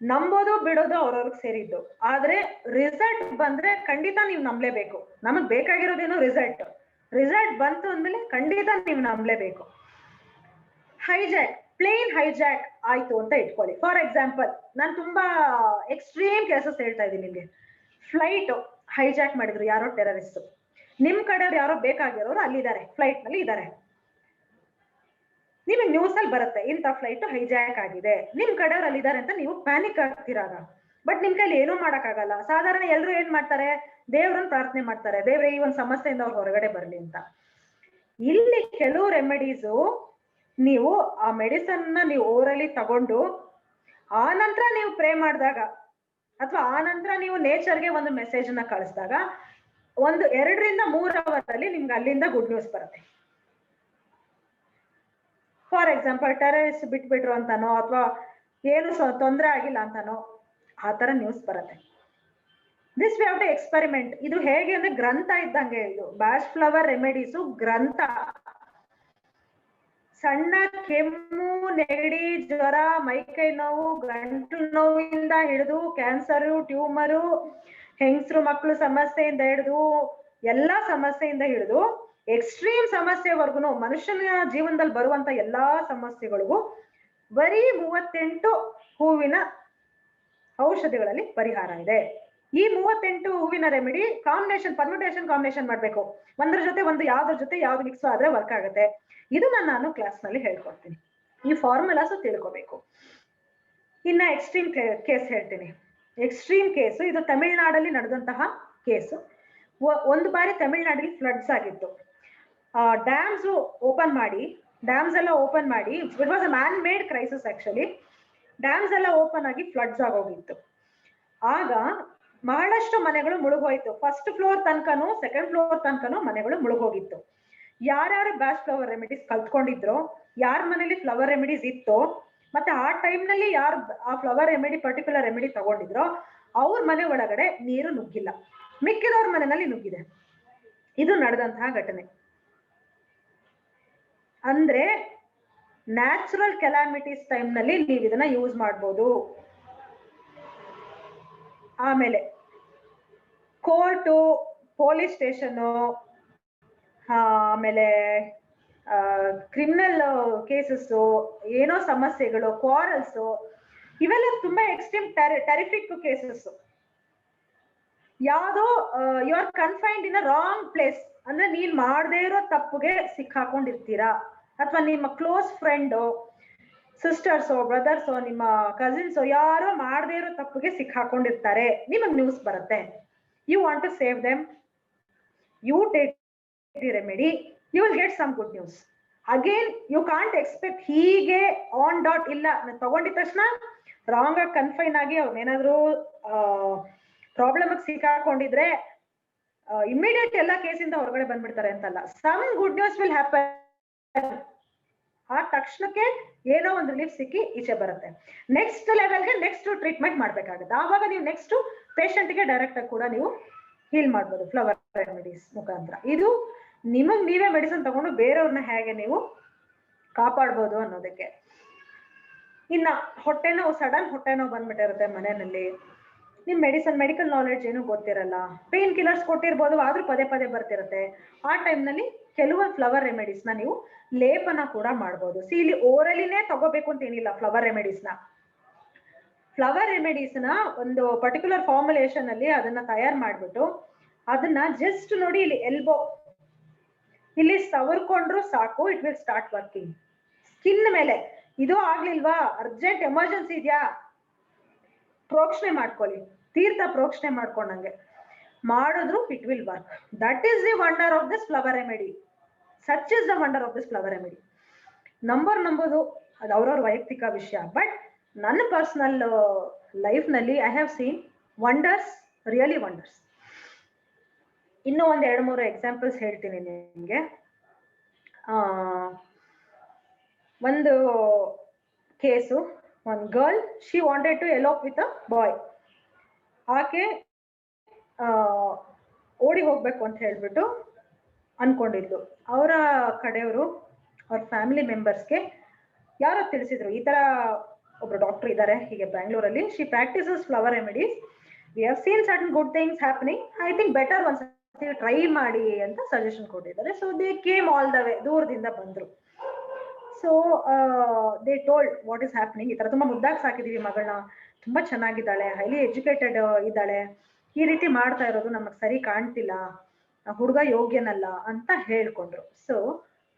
ನಂಬೋದು ಬಿಡೋದು ಅವ್ರವ್ರಿಗೆ ಸೇರಿದ್ದು, ಆದ್ರೆ ರಿಸಲ್ಟ್ ಬಂದ್ರೆ ಖಂಡಿತ ನೀವು ನಂಬಲೇಬೇಕು. ನಮಗ್ ಬೇಕಾಗಿರೋದೇನು ರಿಸಲ್ಟ್ ಬಂತು ಅಂದ್ಮೇಲೆ ಖಂಡಿತ ನೀವು ನಂಬಲೇಬೇಕು. ಹೈಜಾಕ್, ಪ್ಲೇನ್ ಹೈಜಾಕ್ ಆಯ್ತು ಅಂತ ಇಟ್ಕೊಳ್ಳಿ. ಫಾರ್ ಎಕ್ಸಾಂಪಲ್, ನಾನು ತುಂಬಾ ಎಕ್ಸ್ಟ್ರೀಮ್ ಕೇಸಸ್ ಹೇಳ್ತಾ ಇದ್ದೀನಿ ನಿಮ್ಗೆ. ಫ್ಲೈಟ್ ಹೈಜಾಕ್ ಮಾಡಿದ್ರು ಯಾರೋ ಟೆರರಿಸ್ಟ್, ನಿಮ್ ಕಡೆಯವ್ರು ಯಾರೋ ಬೇಕಾಗಿರೋರು ಅಲ್ಲಿದ್ದಾರೆ, ಫ್ಲೈಟ್ ನಲ್ಲಿ ಇದ್ದಾರೆ. ನಿಮಗೆ ನ್ಯೂಸ್ ಅಲ್ಲಿ ಬರುತ್ತೆ ಇಂಥ ಫ್ಲೈಟ್ ಹೈಜಾಕ್ ಆಗಿದೆ, ನಿಮ್ ಕಡೆಯವ್ರು ಅಲ್ಲಿದ್ದಾರೆ ಅಂತ ನೀವು ಪ್ಯಾನಿಕ್ ಆಗ್ತಿರಾಗ. ಬಟ್ ನಿಮ್ ಕೈಲಿ ಏನೂ ಮಾಡಕ್ಕಾಗಲ್ಲ. ಸಾಧಾರಣ ಎಲ್ರು ಏನ್ ಮಾಡ್ತಾರೆ, ದೇವ್ರನ್ನ ಪ್ರಾರ್ಥನೆ ಮಾಡ್ತಾರೆ, ದೇವ್ರೆ ಈ ಒಂದು ಸಮಸ್ಯೆಯಿಂದ ಅವ್ರು ಹೊರಗಡೆ ಬರ್ಲಿ ಅಂತ. ಇಲ್ಲಿ ಕೆಲವು ರೆಮಿಡೀಸು ನೀವು ಆ ಮೆಡಿಸನ್ ನೀವು ಓರಲಿ ತಗೊಂಡು ಆ ನಂತರ ನೀವು ಪ್ರೇ ಮಾಡಿದಾಗ, ಅಥವಾ ಆ ನಂತರ ನೀವು ನೇಚರ್ಗೆ ಒಂದು ಮೆಸೇಜ್ ನ ಕಳಿಸಿದಾಗ, 2 ರಿಂದ 3 ಅವರ್ ಅಲ್ಲಿ ನಿಮ್ಗೆ ಅಲ್ಲಿಂದ ಗುಡ್ ನ್ಯೂಸ್ ಬರುತ್ತೆ. ಫಾರ್ ಎಕ್ಸಾಂಪಲ್, ಟೆರರಿಸ್ಟ್ ಬಿಟ್ಬಿಟ್ರು ಅಂತಾನೋ, ಅಥವಾ ಏನು ತೊಂದರೆ ಆಗಿಲ್ಲ ಅಂತಾನೋ, ಆ ತರ ನ್ಯೂಸ್ ಬರುತ್ತೆ. This we have to experiment. ಇದು ಹೇಗೆ ಅಂದ್ರೆ ಗ್ರಂಥ ಇದ್ದಂಗೆ. ಇದು ಬ್ಯಾಶ್ ಫ್ಲವರ್ ರೆಮಿಡೀಸು ಗ್ರಂಥ. ಸಣ್ಣ ಕೆಮ್ಮು, ನೆಗಡಿ, ಜ್ವರ, ಮೈಕೈ ನೋವು, ಗಂಟು ನೋವಿಂದ ಹಿಡಿದು ಕ್ಯಾನ್ಸರು, ಟ್ಯೂಮರು, ಹೆಂಗಸರು ಮಕ್ಕಳು ಸಮಸ್ಯೆಯಿಂದ ಹಿಡಿದು ಎಲ್ಲಾ ಸಮಸ್ಯೆಯಿಂದ ಹಿಡಿದು ಎಕ್ಸ್ಟ್ರೀಮ್ ಸಮಸ್ಯೆವರೆಗೂ, ಮನುಷ್ಯನ ಜೀವನದಲ್ಲಿ ಬರುವಂತ ಎಲ್ಲಾ ಸಮಸ್ಯೆಗಳಿಗೂ ಬರೀ 38 ಹೂವಿನ ಔಷಧಿಗಳಲ್ಲಿ ಪರಿಹಾರ ಇದೆ. ಈ 38 ಹೂವಿನ ರೆಮಿಡಿ ಪರ್ಮುಟೇಷನ್ ಕಾಂಬಿನೇಷನ್ ಮಾಡ್ಬೇಕು. ಒಂದ್ರ ಜೊತೆ ಒಂದು, ಯಾವ್ದ್ರ ಜೊತೆ ಯಾವ್ದು ಮಿಕ್ಸ್ ಆದ್ರೆ ವರ್ಕ್ ಆಗುತ್ತೆ. ಇದನ್ನ ನಾನು ಕ್ಲಾಸ್ ನಲ್ಲಿ ಹೇಳ್ಕೊಡ್ತೀನಿ. ಈ ಫಾರ್ಮುಲಾಸ್ ತಿಳ್ಕೋಬೇಕು. ಇನ್ನ ಎಕ್ಸ್ಟ್ರೀಮ್ ಕೇಸ್ ಹೇಳ್ತೀನಿ. ಎಕ್ಸ್ಟ್ರೀಮ್ ಕೇಸು ಇದು ತಮಿಳ್ನಾಡಲ್ಲಿ ನಡೆದಂತಹ ಕೇಸು. ಒಂದು ಬಾರಿ ತಮಿಳ್ನಾಡಲ್ಲಿ ಫ್ಲಡ್ಸ್ ಆಗಿತ್ತು. ಡ್ಯಾಮ್ಸ್ ಎಲ್ಲ ಓಪನ್ ಮಾಡಿ, it was a man made crisis actually. Dams ಎಲ್ಲ ಓಪನ್ ಆಗಿ ಫ್ಲಡ್ಸ್ ಆಗೋಗಿತ್ತು. ಆಗ ಬಹಳಷ್ಟು ಮನೆಗಳು ಮುಳುಗೋಯ್ತು. ಫಸ್ಟ್ ಫ್ಲೋರ್ ತನಕನೂ, ಸೆಕೆಂಡ್ ಫ್ಲೋರ್ ತನಕನೂ ಮನೆಗಳು ಮುಳುಗೋಗಿತ್ತು. ಯಾರ್ಯಾರು ಬ್ಯಾಶ್ ಫ್ಲವರ್ ರೆಮಿಡೀಸ್ ಕಲ್ತ್ಕೊಂಡಿದ್ರು, ಯಾರ ಮನೇಲಿ ಫ್ಲವರ್ ರೆಮಿಡೀಸ್ ಇತ್ತು, ಮತ್ತೆ ಆ ಟೈಮ್ ನಲ್ಲಿ ಯಾರು ಆ ಫ್ಲವರ್ ರೆಮಿಡಿ, ಪರ್ಟಿಕ್ಯುಲರ್ ರೆಮಿಡಿ ತಗೊಂಡಿದ್ರು, ಅವ್ರ ಮನೆ ಒಳಗಡೆ ನೀರು ನುಗ್ಗಿಲ್ಲ, ಮಿಕ್ಕಿದವ್ರ ಮನೆಯಲ್ಲಿ ನುಗ್ಗಿದೆ. ಇದು ನಡೆದಂತಹ ಘಟನೆ. ಅಂದ್ರೆ ನ್ಯಾಚುರಲ್ ಕೆಲಾಮಿಟೀಸ್ ಟೈಮ್ ನಲ್ಲಿ ನೀವು ಇದನ್ನ ಯೂಸ್ ಮಾಡ್ಬೋದು. ಆಮೇಲೆ ಕೋರ್ಟು, ಪೊಲೀಸ್ ಸ್ಟೇಷನ್, ಆಮೇಲೆ ಕ್ರಿಮಿನಲ್ ಕೇಸಸ್, ಏನೋ ಸಮಸ್ಯೆಗಳು, ಕ್ವಾರಲ್ಸ್, ಇವೆಲ್ಲ ತುಂಬಾ ಎಕ್ಸ್ಟ್ರೀಮ್ ಟೆರಿಫಿಕ್ ಕೇಸಸ್. ಯಾವ್ದೋ you are confined in a wrong place, ಅಂದ್ರೆ ನೀನ್ ಮಾಡದೇ ಇರೋ ತಪ್ಪುಗೆ ಸಿಕ್ಕಾಕೊಂಡಿರ್ತೀರಾ, ಅಥವಾ ನಿಮ್ಮ ಕ್ಲೋಸ್ ಫ್ರೆಂಡು, ಸಿಸ್ಟರ್ಸೋ, ಬ್ರದರ್ಸೋ, ನಿಮ್ಮ ಕಸಿನ್ಸೋ ಯಾರೋ ಮಾಡದೇ ಇರೋ ತಪ್ಪಿಗೆ ಸಿಕ್ಕಾಕೊಂಡಿರ್ತಾರೆ. ನಿಮಗ್ ನ್ಯೂಸ್ ಬರುತ್ತೆ. You want to save them, you take the remedy, you will get some good news. Again you can't expect ಹೀಗೆ ಆನ್ ಡಾಟ್ ಇಲ್ಲ, ತಗೊಂಡಿದ ತಕ್ಷಣ ರಾಂಗ್ ಆಗಿ ಕನ್ಫೈನ್ ಆಗಿ ಅವ್ರನ್ನೇನಾದ್ರು ಪ್ರಾಬ್ಲಮ್ ಸಿಕ್ಕಾಕೊಂಡಿದ್ರೆ ಇಮಿಡಿಯೇಟ್ ಎಲ್ಲ ಕೇಸಿಂದ ಹೊರಗಡೆ ಬಂದ್ಬಿಡ್ತಾರೆ ಅಂತಲ್ಲ. Some good news will happen. ಆ ತಕ್ಷಣಕ್ಕೆ ಏನೋ ಒಂದು ರಿಲೀಫ್ ಸಿಕ್ಕಿ ಈಚೆ ಬರುತ್ತೆ. ನೆಕ್ಸ್ಟ್ ಲೆವೆಲ್ಗೆ ನೆಕ್ಸ್ಟ್ ಟ್ರೀಟ್ಮೆಂಟ್ ಮಾಡ್ಬೇಕಾಗುತ್ತೆ. ಆವಾಗ ನೀವು ನೆಕ್ಸ್ಟ್ ಪೇಷಂಟ್ಗೆ ಡೈರೆಕ್ಟ್ ಆಗಿ ಕೂಡ ನೀವು ಹೀಲ್ ಮಾಡ್ಬೋದು ಫ್ಲವರ್ ರೆಮಿಡೀಸ್ ಮುಖಾಂತರ. ಇದು ನಿಮಗ್ ನೀವೇ ಮೆಡಿಸಿನ್ ತಗೊಂಡು ಬೇರೆಯವ್ರನ್ನ ಹೇಗೆ ನೀವು ಕಾಪಾಡ್ಬೋದು ಅನ್ನೋದಕ್ಕೆ. ಇನ್ನ ಹೊಟ್ಟೆ ನೋವು, ಸಡನ್ ಹೊಟ್ಟೆ ನೋವು ಬಂದ್ಬಿಟ್ಟಿರುತ್ತೆ ಮನೆಯಲ್ಲಿ, ನಿಮ್ ಮೆಡಿಕಲ್ ನಾಲೆಡ್ಜ್ ಏನು ಗೊತ್ತಿರಲ್ಲ, ಪೇನ್ ಕಿಲ್ಲರ್ಸ್ ಕೊಟ್ಟಿರ್ಬೋದು ಆದ್ರೂ ಪದೇ ಪದೇ ಬರ್ತಿರುತ್ತೆ. ಆ ಟೈಮ್ ನಲ್ಲಿ ಕೆಲವು ಫ್ಲವರ್ ರೆಮಿಡೀಸ್ ನ ನೀವು ಲೇಪನ ಕೂಡ ಮಾಡ್ಬೋದು. ಇಲ್ಲಿ ಓರಲಿನೇ ತಗೋಬೇಕು ಅಂತ ಏನಿಲ್ಲ. ಫ್ಲವರ್ ರೆಮಿಡೀಸ್ ನ ಒಂದು ಪರ್ಟಿಕ್ಯುಲರ್ ಫಾರ್ಮುಲೇಷನ್ ಅಲ್ಲಿ ಅದನ್ನ ತಯಾರು ಮಾಡ್ಬಿಟ್ಟು ಅದನ್ನ ಜಸ್ಟ್ ನೋಡಿ ಇಲ್ಲಿ ಎಲ್ಬೋ ಇಲ್ಲಿ ಸವರ್ಕೊಂಡ್ರು ಸಾಕು, it will start working. Skin ಮೇಲೆ ಇದು ಆಗ್ಲಿಲ್ವಾ, ಅರ್ಜೆಂಟ್ ಎಮರ್ಜೆನ್ಸಿ ಇದೆಯಾ, ಪ್ರೋಕ್ಷಣೆ ಮಾಡ್ಕೊಳ್ಳಿ, ತೀರ್ಥ ಪ್ರೋಕ್ಷಣೆ ಮಾಡ್ಕೊಂಡಂಗೆ ಮಾಡಿದ್ರು it will work. That is the wonder of this flower remedy. Such is the wonder of this flower remedy. ನಂಬೋದು ಅದು ಅವ್ರವ್ರ ವೈಯಕ್ತಿಕ ವಿಷಯ. ಬಟ್ ನನ್ನ ಪರ್ಸನಲ್ ಲೈಫ್ ನಲ್ಲಿ I have seen wonders, really wonders. ಇನ್ನೂ ಒಂದ್ 2-3 ಎಕ್ಸಾಂಪಲ್ಸ್ ಹೇಳ್ತೀನಿ ನಿಮ್ಗೆ. ಒಂದು ಕೇಸು, ಒಂದು girl, she wanted to elope with a boy. ಆಕೆ ಓಡಿ ಹೋಗ್ಬೇಕು ಅಂತ ಹೇಳ್ಬಿಟ್ಟು ಅನ್ಕೊಂಡಿದ್ಲು. ಅವರ ಕಡೆಯವರು ಅವ್ರ ಫ್ಯಾಮಿಲಿ ಮೆಂಬರ್ಸ್ಗೆ ಯಾರೋ ತಿಳಿಸಿದ್ರು, ಈ ತರ ಒಬ್ರು ಡಾಕ್ಟರ್ ಇದ್ದಾರೆ ಹೀಗೆ ಬ್ಯಾಂಗ್ಳೂರಲ್ಲಿ, she practises flower remedies, we have seen certain good things happening, I think better ಒಂದ್ಸತಿ ಟ್ರೈ ಮಾಡಿ ಅಂತ ಸಜೆಷನ್ ಕೊಟ್ಟಿದ್ದಾರೆ. So they came all the way, ದೂರದಿಂದ ಬಂದ್ರು. So they told what is happening. ಈ ತರ ತುಂಬಾ ಮುದ್ದಾಗಿ ಸಾಕಿದೀವಿ ಮಗಳನ್ನ, ತುಂಬಾ ಚೆನ್ನಾಗಿದ್ದಾಳೆ, ಹೈಲಿ ಎಜುಕೇಟೆಡ್ ಇದ್ದಾಳೆ, ಈ ರೀತಿ ಮಾಡ್ತಾ ಇರೋದು ನಮಗ್ ಸರಿ ಕಾಣ್ತಿಲ್ಲ, ಹುಡುಗ ಯೋಗ್ಯನಲ್ಲ ಅಂತ ಹೇಳ್ಕೊಂಡ್ರು. So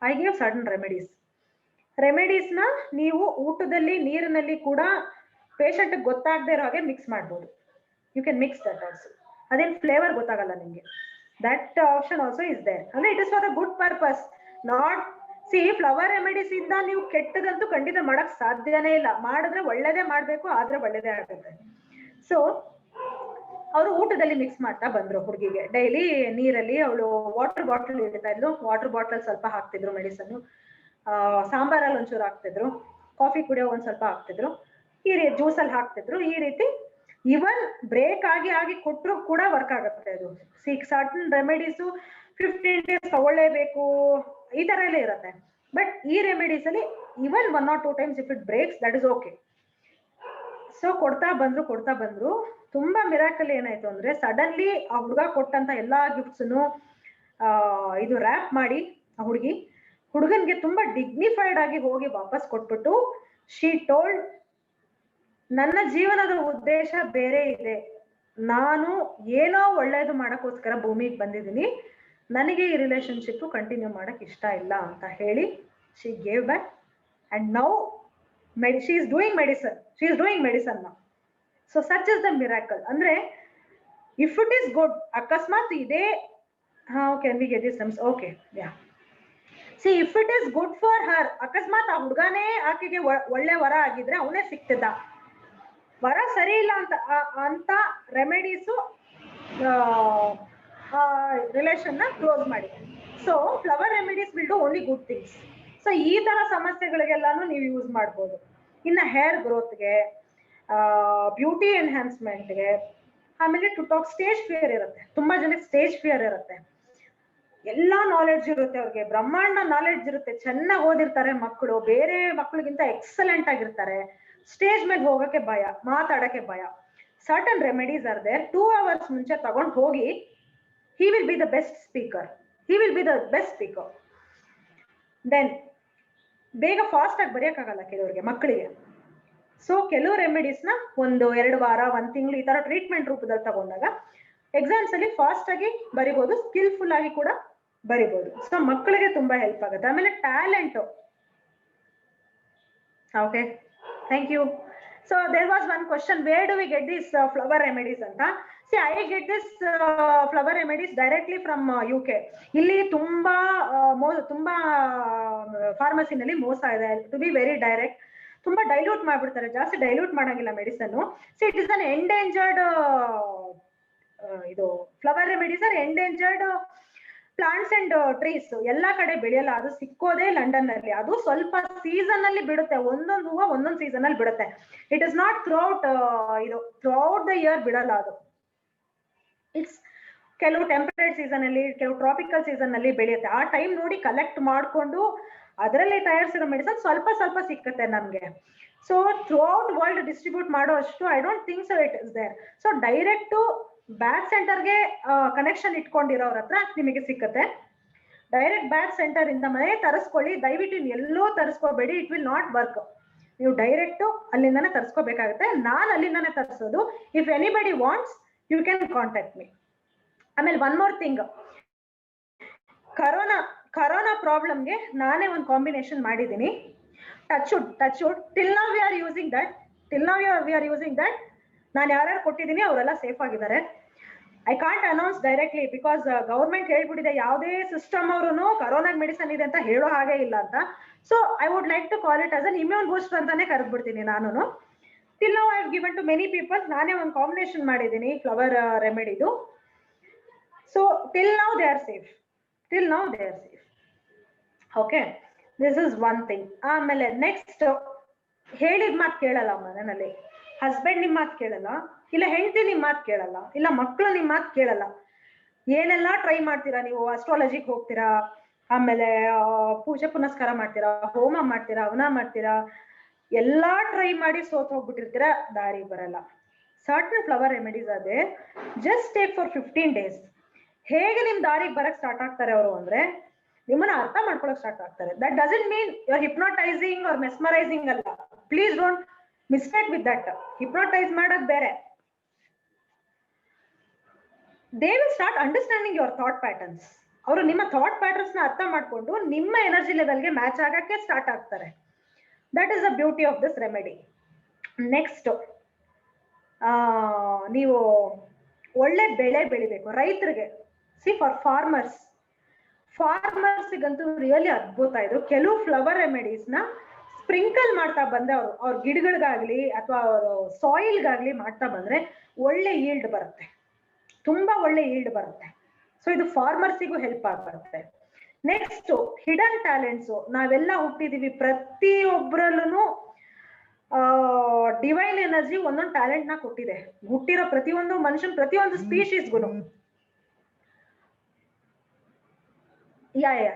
I give sudden remedies ನ ನೀವು ಊಟದಲ್ಲಿ, ನೀರಿನಲ್ಲಿ ಕೂಡ ಪೇಷಂಟ್ ಗೊತ್ತಾಗದೇ ಇರೋ ಹಾಗೆ ಮಿಕ್ಸ್ ಮಾಡ್ಬೋದು. You can mix that also. ಅದೇನ್ ಫ್ಲೇವರ್ ಗೊತ್ತಾಗಲ್ಲ ನಿಮ್ಗೆ. That option also is there. ಅಂದ್ರೆ it is for a good purpose, not flower remedies ಇಂದ ನೀವು ಕೆಟ್ಟದಂತೂ ಖಂಡಿತ ಮಾಡಕ್ ಸಾಧ್ಯನೇ ಇಲ್ಲ. ಮಾಡಿದ್ರೆ ಒಳ್ಳೇದೇ ಮಾಡ್ಬೇಕು, ಆದ್ರೆ ಒಳ್ಳೇದೇ ಆಗುತ್ತೆ. ಸೊ ಅವರು ಊಟದಲ್ಲಿ ಮಿಕ್ಸ್ ಮಾಡ್ತಾ ಬಂದ್ರು ಹುಡುಗಿಗೆ. ಡೈಲಿ ನೀರಲ್ಲಿ ಅವಳು ವಾಟರ್ ಬಾಟಲ್ ಇಡ್ತಾ ಇದ್ಲು, ವಾಟರ್ ಬಾಟಲ್ ಸ್ವಲ್ಪ ಹಾಕ್ತಿದ್ರು ಮೆಡಿಸನ್, ಸಾಂಬಾರಲ್ಲಿ ಒಂಚೂರು ಹಾಕ್ತಿದ್ರು, ಕಾಫಿ ಕುಡಿಯೋ ಒಂದ್ ಸ್ವಲ್ಪ ಹಾಕ್ತಿದ್ರು, ಈ ರೀತಿ ಜ್ಯೂಸಲ್ಲಿ ಹಾಕ್ತಿದ್ರು. ಈ ರೀತಿ ಇವನ್ ಬ್ರೇಕ್ ಆಗಿ ಕೊಟ್ಟರು ಕೂಡ ವರ್ಕ್ ಆಗುತ್ತೆ ಅದು. ಸರ್ಟನ್ ರೆಮಿಡೀಸು 15 days ತಗೊಳ್ಳೇಬೇಕು, ಈ ತರ ಎಲ್ಲ ಇರುತ್ತೆ. ಬಟ್ ಈ ರೆಮಿಡೀಸ್ ಅಲ್ಲಿ even 1 or 2 times if it breaks, that is okay. So ಕೊಡ್ತಾ ಬಂದ್ರು. ತುಂಬಾ ಮಿರಾಕಲ್ ಏನಾಯ್ತು ಅಂದ್ರೆ, ಸಡನ್ಲಿ ಆ ಹುಡುಗ ಕೊಟ್ಟಂತ ಎಲ್ಲಾ ಗಿಫ್ಟ್ಸ್ನು ಇದು ರ್ಯಾಪ್ ಮಾಡಿ ಆ ಹುಡುಗನ್ಗೆ ತುಂಬಾ ಡಿಗ್ನಿಫೈಡ್ ಆಗಿ ಹೋಗಿ ವಾಪಸ್ ಕೊಟ್ಬಿಟ್ಟು, ಶಿ ಟೋಲ್ಡ್, ನನ್ನ ಜೀವನದ ಉದ್ದೇಶ ಬೇರೆ ಇದೆ, ನಾನು ಏನೋ ಒಳ್ಳೇದು ಮಾಡಕ್ಕೋಸ್ಕರ ಭೂಮಿಗೆ ಬಂದಿದ್ದೀನಿ, ನನಗೆ ಈ ರಿಲೇಶನ್ಶಿಪ್ ಕಂಟಿನ್ಯೂ ಮಾಡಕ್ ಇಷ್ಟ ಇಲ್ಲ ಅಂತ ಹೇಳಿ she gave back. And now she is doing medicine now. So such is the miracle. ಅಂದ್ರೆ ಇಫ್ ಇಟ್ ಈಸ್ ಗುಡ್, ಅಕಸ್ಮಾತ್ ಇದೇ can we get this norms, okay, yeah, if it is good for her, ಅಕಸ್ಮಾತ್ ಆ ಹುಡುಗನೇ ಆಕೆಗೆ ಒಳ್ಳೆ ವರ ಆಗಿದ್ರೆ ಅವನೇ ಸಿಕ್ತಿದ್ದ, ವರ ಸರಿ ಇಲ್ಲ ಅಂತ ರೆಮಿಡೀಸು ರಿಲೇಷನ್ ನ ಕ್ಲೋಸ್ ಮಾಡಿ. So flower remedies will do only good things. So ಈ ತರ ಸಮಸ್ಯೆಗಳಿಗೆಲ್ಲಾನು ನೀವು ಯೂಸ್ ಮಾಡ್ಬೋದು. ಇನ್ನ ಹೇರ್ ಗ್ರೋತ್ಗೆ, ಬ್ಯೂಟಿ ಎನ್ಹಾನ್ಸ್ಮೆಂಟ್ಗೆ, ಆಮೇಲೆ ಟು ಟಾಕ್ ಸ್ಟೇಜ್ ಫಿಯರ್ ಇರುತ್ತೆ, ತುಂಬಾ ಜನಕ್ಕೆ ಸ್ಟೇಜ್ ಫಿಯರ್ ಇರುತ್ತೆ. ಎಲ್ಲಾ ನಾಲೆಡ್ಜ್ ಇರುತ್ತೆ ಅವ್ರಿಗೆ, ಬ್ರಹ್ಮಾಂಡ ನಾಲೆಡ್ಜ್ ಇರುತ್ತೆ, ಚೆನ್ನಾಗಿ ಓದಿರ್ತಾರೆ ಮಕ್ಕಳು, ಬೇರೆ ಮಕ್ಕಳಿಗಿಂತ ಎಕ್ಸಲೆಂಟ್ ಆಗಿರ್ತಾರೆ, ಸ್ಟೇಜ್ ಮೇಲೆ ಹೋಗಕ್ಕೆ ಭಯ, ಮಾತಾಡಕ್ಕೆ ಭಯ. Certain remedies are there. 2 hours ಮುಂಚೆ ತಗೊಂಡು ಹೋಗಿ, he will be the best speaker. Then ಬೇಗ ಫಾಸ್ಟ್ ಆಗಿ ಬರೆಯಕ್ಕಾಗಲ್ಲ ಕೆಲವರಿಗೆ, ಮಕ್ಕಳಿಗೆ. ಸೊ ಕೆಲವು ರೆಮಿಡೀಸ್ ನ 1-2 ವಾರ, 1 ತಿಂಗಳು ಈ ತರ ಟ್ರೀಟ್ಮೆಂಟ್ ರೂಪದಲ್ಲಿ ತಗೊಂಡಾಗ ಎಕ್ಸಾಮ್ಸ್ ಅಲ್ಲಿ ಫಾಸ್ಟ್ ಆಗಿ ಬರಿಬಹುದು, ಸ್ಕಿಲ್ಫುಲ್ ಆಗಿ ಕೂಡ ಬರಿಬಹುದು. ಸೊ ಮಕ್ಕಳಿಗೆ ತುಂಬಾ ಹೆಲ್ಪ್ ಆಗುತ್ತೆ. ಆಮೇಲೆ talent. Okay, thank you. So there was one question, where do we get these flower remedies anta? See, I get this flower remedies directly from UK. Illi tumba pharmacy nalli mosa ide, to be very direct. Tumba dilute ಮಾಡ್ಬಿಡ್ತಾರೆ, ಜಾಸ್ತಿ dilute ಮಾಡಂಗಿಲ್ಲ medicine. See, it is an endangered ಇದು flower remedies are endangered plants and trees. ಎಲ್ಲಾ ಕಡೆ ಬೆಳೆಯಲ್ಲ, ಅದು ಸಿಕ್ಕೋದೇ London ನಲ್ಲಿ. ಅದು ಸ್ವಲ್ಪ ಸೀಸನ್ ಅಲ್ಲಿ ಬಿಡುತ್ತೆ, ಒಂದೊಂದು ಹೂವು ಒಂದೊಂದು ಸೀಸನ್ ಅಲ್ಲಿ ಬಿಡುತ್ತೆ. It is not throughout the year ಬಿಡಲ್ಲ ಅದು. ಇಟ್ಸ್ ಕೆಲವು ಟೆಂಪರೇಟ್ ಸೀಸನ್ ಅಲ್ಲಿ, ಕೆಲವು ಟ್ರಾಪಿಕಲ್ ಸೀಸನ್ ಅಲ್ಲಿ ಬೆಳೆಯುತ್ತೆ. ಆ ಟೈಮ್ ನೋಡಿ ಕಲೆಕ್ಟ್ ಮಾಡ್ಕೊಂಡು ಅದರಲ್ಲಿ ತಯಾರಿಸಿರೋ ಮೆಡಿಸನ್ ಸ್ವಲ್ಪ ಸಿಕ್ಕತ್ತೆ ನಮ್ಗೆ. So throughout world distribute ಮಾಡೋ ಅಷ್ಟು I don't think so it is there. So direct Bach ಸೆಂಟರ್ಗೆ ಕನೆಕ್ಷನ್ ಇಟ್ಕೊಂಡಿರೋರ ಹತ್ರ ನಿಮಗೆ ಸಿಕ್ಕತ್ತೆ. ಡೈರೆಕ್ಟ್ ಬ್ಯಾಚ್ ಸೆಂಟರ್ ಇಂದ ಮನೆ ತರಿಸ್ಕೊಳ್ಳಿ, ದಯವಿಟ್ಟು ಎಲ್ಲೋ ತರಿಸ್ಕೋಬೇಡಿ, ಇಟ್ ವಿಲ್ ನಾಟ್ ವರ್ಕ್. ನೀವು ಡೈರೆಕ್ಟ್ ಅಲ್ಲಿಂದಾನೆ ತರಿಸ್ಕೋಬೇಕಾಗುತ್ತೆ. ನಾನು ಅಲ್ಲಿಂದಾನೆ ತರಿಸೋದು. If anybody wants you can contact me. ಆಮೇಲೆ ಒನ್ ಮೋರ್ ಥಿಂಗ್, ಕರೋನಾ ಪ್ರಾಬ್ಲಮ್ಗೆ ನಾನೇ ಒಂದು ಕಾಂಬಿನೇಷನ್ ಮಾಡಿದ್ದೀನಿ. Touch wood till now we are using that. ನಾನು ಯಾರ್ಯಾರು ಕೊಟ್ಟಿದ್ದೀನಿ ಅವರೆಲ್ಲ ಸೇಫ್ ಆಗಿದ್ದಾರೆ. I can't announce directly because government ಹೇಳ್ಬಿಟ್ಟಿದೆ ಯಾವುದೇ ಸಿಸ್ಟಮ್ ಅವರು ಕರೋನಾಗ್ ಮೆಡಿಸನ್ ಇದೆ ಅಂತ ಹೇಳೋ ಹಾಗೆ ಇಲ್ಲ ಅಂತ. So I would like to call it as an immune booster ಅಂತಾನೆ ಕರೆದ್ಬಿಡ್ತೀನಿ ನಾನು. Till now I have given to many people. ನಾನೇ ಒಂದು ಕಾಂಬಿನೇಷನ್ ಮಾಡಿದ್ದೀನಿ ಫ್ಲವರ್ ರೆಮಿಡಿದು. So till now they are safe. Okay, this is one thing. ಆಮೇಲೆ next, ಹೇಳಿದ ಮಾತು ಕೇಳಲ್ಲ ಮನೆಯಲ್ಲಿ. ಹಸ್ಬೆಂಡ್ ನಿಮ್ಮ ಮಾತು ಕೇಳಲ್ಲ, ಇಲ್ಲ ಹೆಂಡತಿ ನಿಮ್ಮ ಮಾತು ಕೇಳಲ್ಲ, ಇಲ್ಲ ಮಕ್ಕಳು ನಿಮ್ಮ ಮಾತು ಕೇಳಲ್ಲ. ಏನೆಲ್ಲ ಟ್ರೈ ಮಾಡ್ತೀರಾ ನೀವು, ಅಸ್ಟ್ರಾಲಜಿಗೆ ಹೋಗ್ತೀರಾ, ಆಮೇಲೆ ಪೂಜೆ ಪುನಸ್ಕಾರ ಮಾಡ್ತೀರಾ, ಹೋಮ ಮಾಡ್ತೀರಾ, ಹವನ ಮಾಡ್ತೀರಾ, ಎಲ್ಲಾ ಟ್ರೈ ಮಾಡಿ ಸೋತ್ ಹೋಗ್ಬಿಟ್ಟಿರ್ತೀರಾ, ದಾರಿ ಬರಲ್ಲ. ಸರ್ಟನ್ ಫ್ಲವರ್ ರೆಮಿಡೀಸ್ ಅದೇ, ಜಸ್ಟ್ ಟೇಕ್ ಫಾರ್ 15 days. ಹೇಗೆ ನಿಮ್ ದಾರಿಗೆ ಬರಕ್ ಸ್ಟಾರ್ಟ್ ಆಗ್ತಾರೆ ಅವರು ಅಂದ್ರೆ, ನಿಮ್ಮನ್ನ ಅರ್ಥ ಮಾಡ್ಕೊಳಕ್ ಸ್ಟಾರ್ಟ್ ಆಗ್ತಾರೆ. That doesn't mean you are hypnotising or mesmerising ಅಲ್ಲ. Please don't mistake with that. Hypnotise ಮಾಡೋದು ಬೇರೆ. They will start understanding your thought patterns. ಅವರು ನಿಮ್ಮ ಥಾಟ್ ಪ್ಯಾಟರ್ನ್ಸ್ ನ ಅರ್ಥ ಮಾಡ್ಕೊಂಡು ನಿಮ್ಮ ಎನರ್ಜಿ ಲೆವೆಲ್ಗೆ ಮ್ಯಾಚ್ ಆಗಕ್ಕೆ ಸ್ಟಾರ್ಟ್ ಆಗ್ತಾರೆ. That is the beauty of this remedy. Next, ನೀವು ಒಳ್ಳೆ ಬೆಳೆ ಬೆಳಿಬೇಕು ರೈತರಿಗೆ. ಫಾರ್ ಫಾರ್ಮರ್ಸ್ಗಂತೂ ರಿಯಲಿ ಅದ್ಭುತ ಇದು. ಕೆಲವು ಫ್ಲವರ್ ರೆಮಿಡೀಸ್ ನ ಸ್ಪ್ರಿಂಕಲ್ ಮಾಡ್ತಾ ಬಂದ್ರೆ ಅವ್ರ ಗಿಡಗಳಿಗಾಗ್ಲಿ ಅಥವಾ ಅವರು ಸಾಯಿಲ್ಗಾಗ್ಲಿ ಮಾಡ್ತಾ ಬಂದ್ರೆ ಒಳ್ಳೆ ಈಲ್ಡ್ ಬರುತ್ತೆ, ತುಂಬಾ ಒಳ್ಳೆ ಈಲ್ಡ್ ಬರುತ್ತೆ. ಸೊ ಇದು ಫಾರ್ಮರ್ಸಿಗೂ ಹೆಲ್ಪ್ ಆಗ್ಬರುತ್ತೆ. Next, hidden talents. ನಾವೆಲ್ಲ ಹುಟ್ಟಿದೀವಿ, ಪ್ರತಿಯೊಬ್ಬರಲ್ಲೂ ಡಿವೈನ್ ಎನರ್ಜಿ ಒಂದೊಂದು ಟ್ಯಾಲೆಂಟ್ ನ ಕೊಟ್ಟಿದೆ. ಹುಟ್ಟಿರೋ ಪ್ರತಿಯೊಂದು ಮನುಷ್ಯನ್, ಪ್ರತಿಯೊಂದು ಸ್ಪೀಶೀಸ್ಗುನು.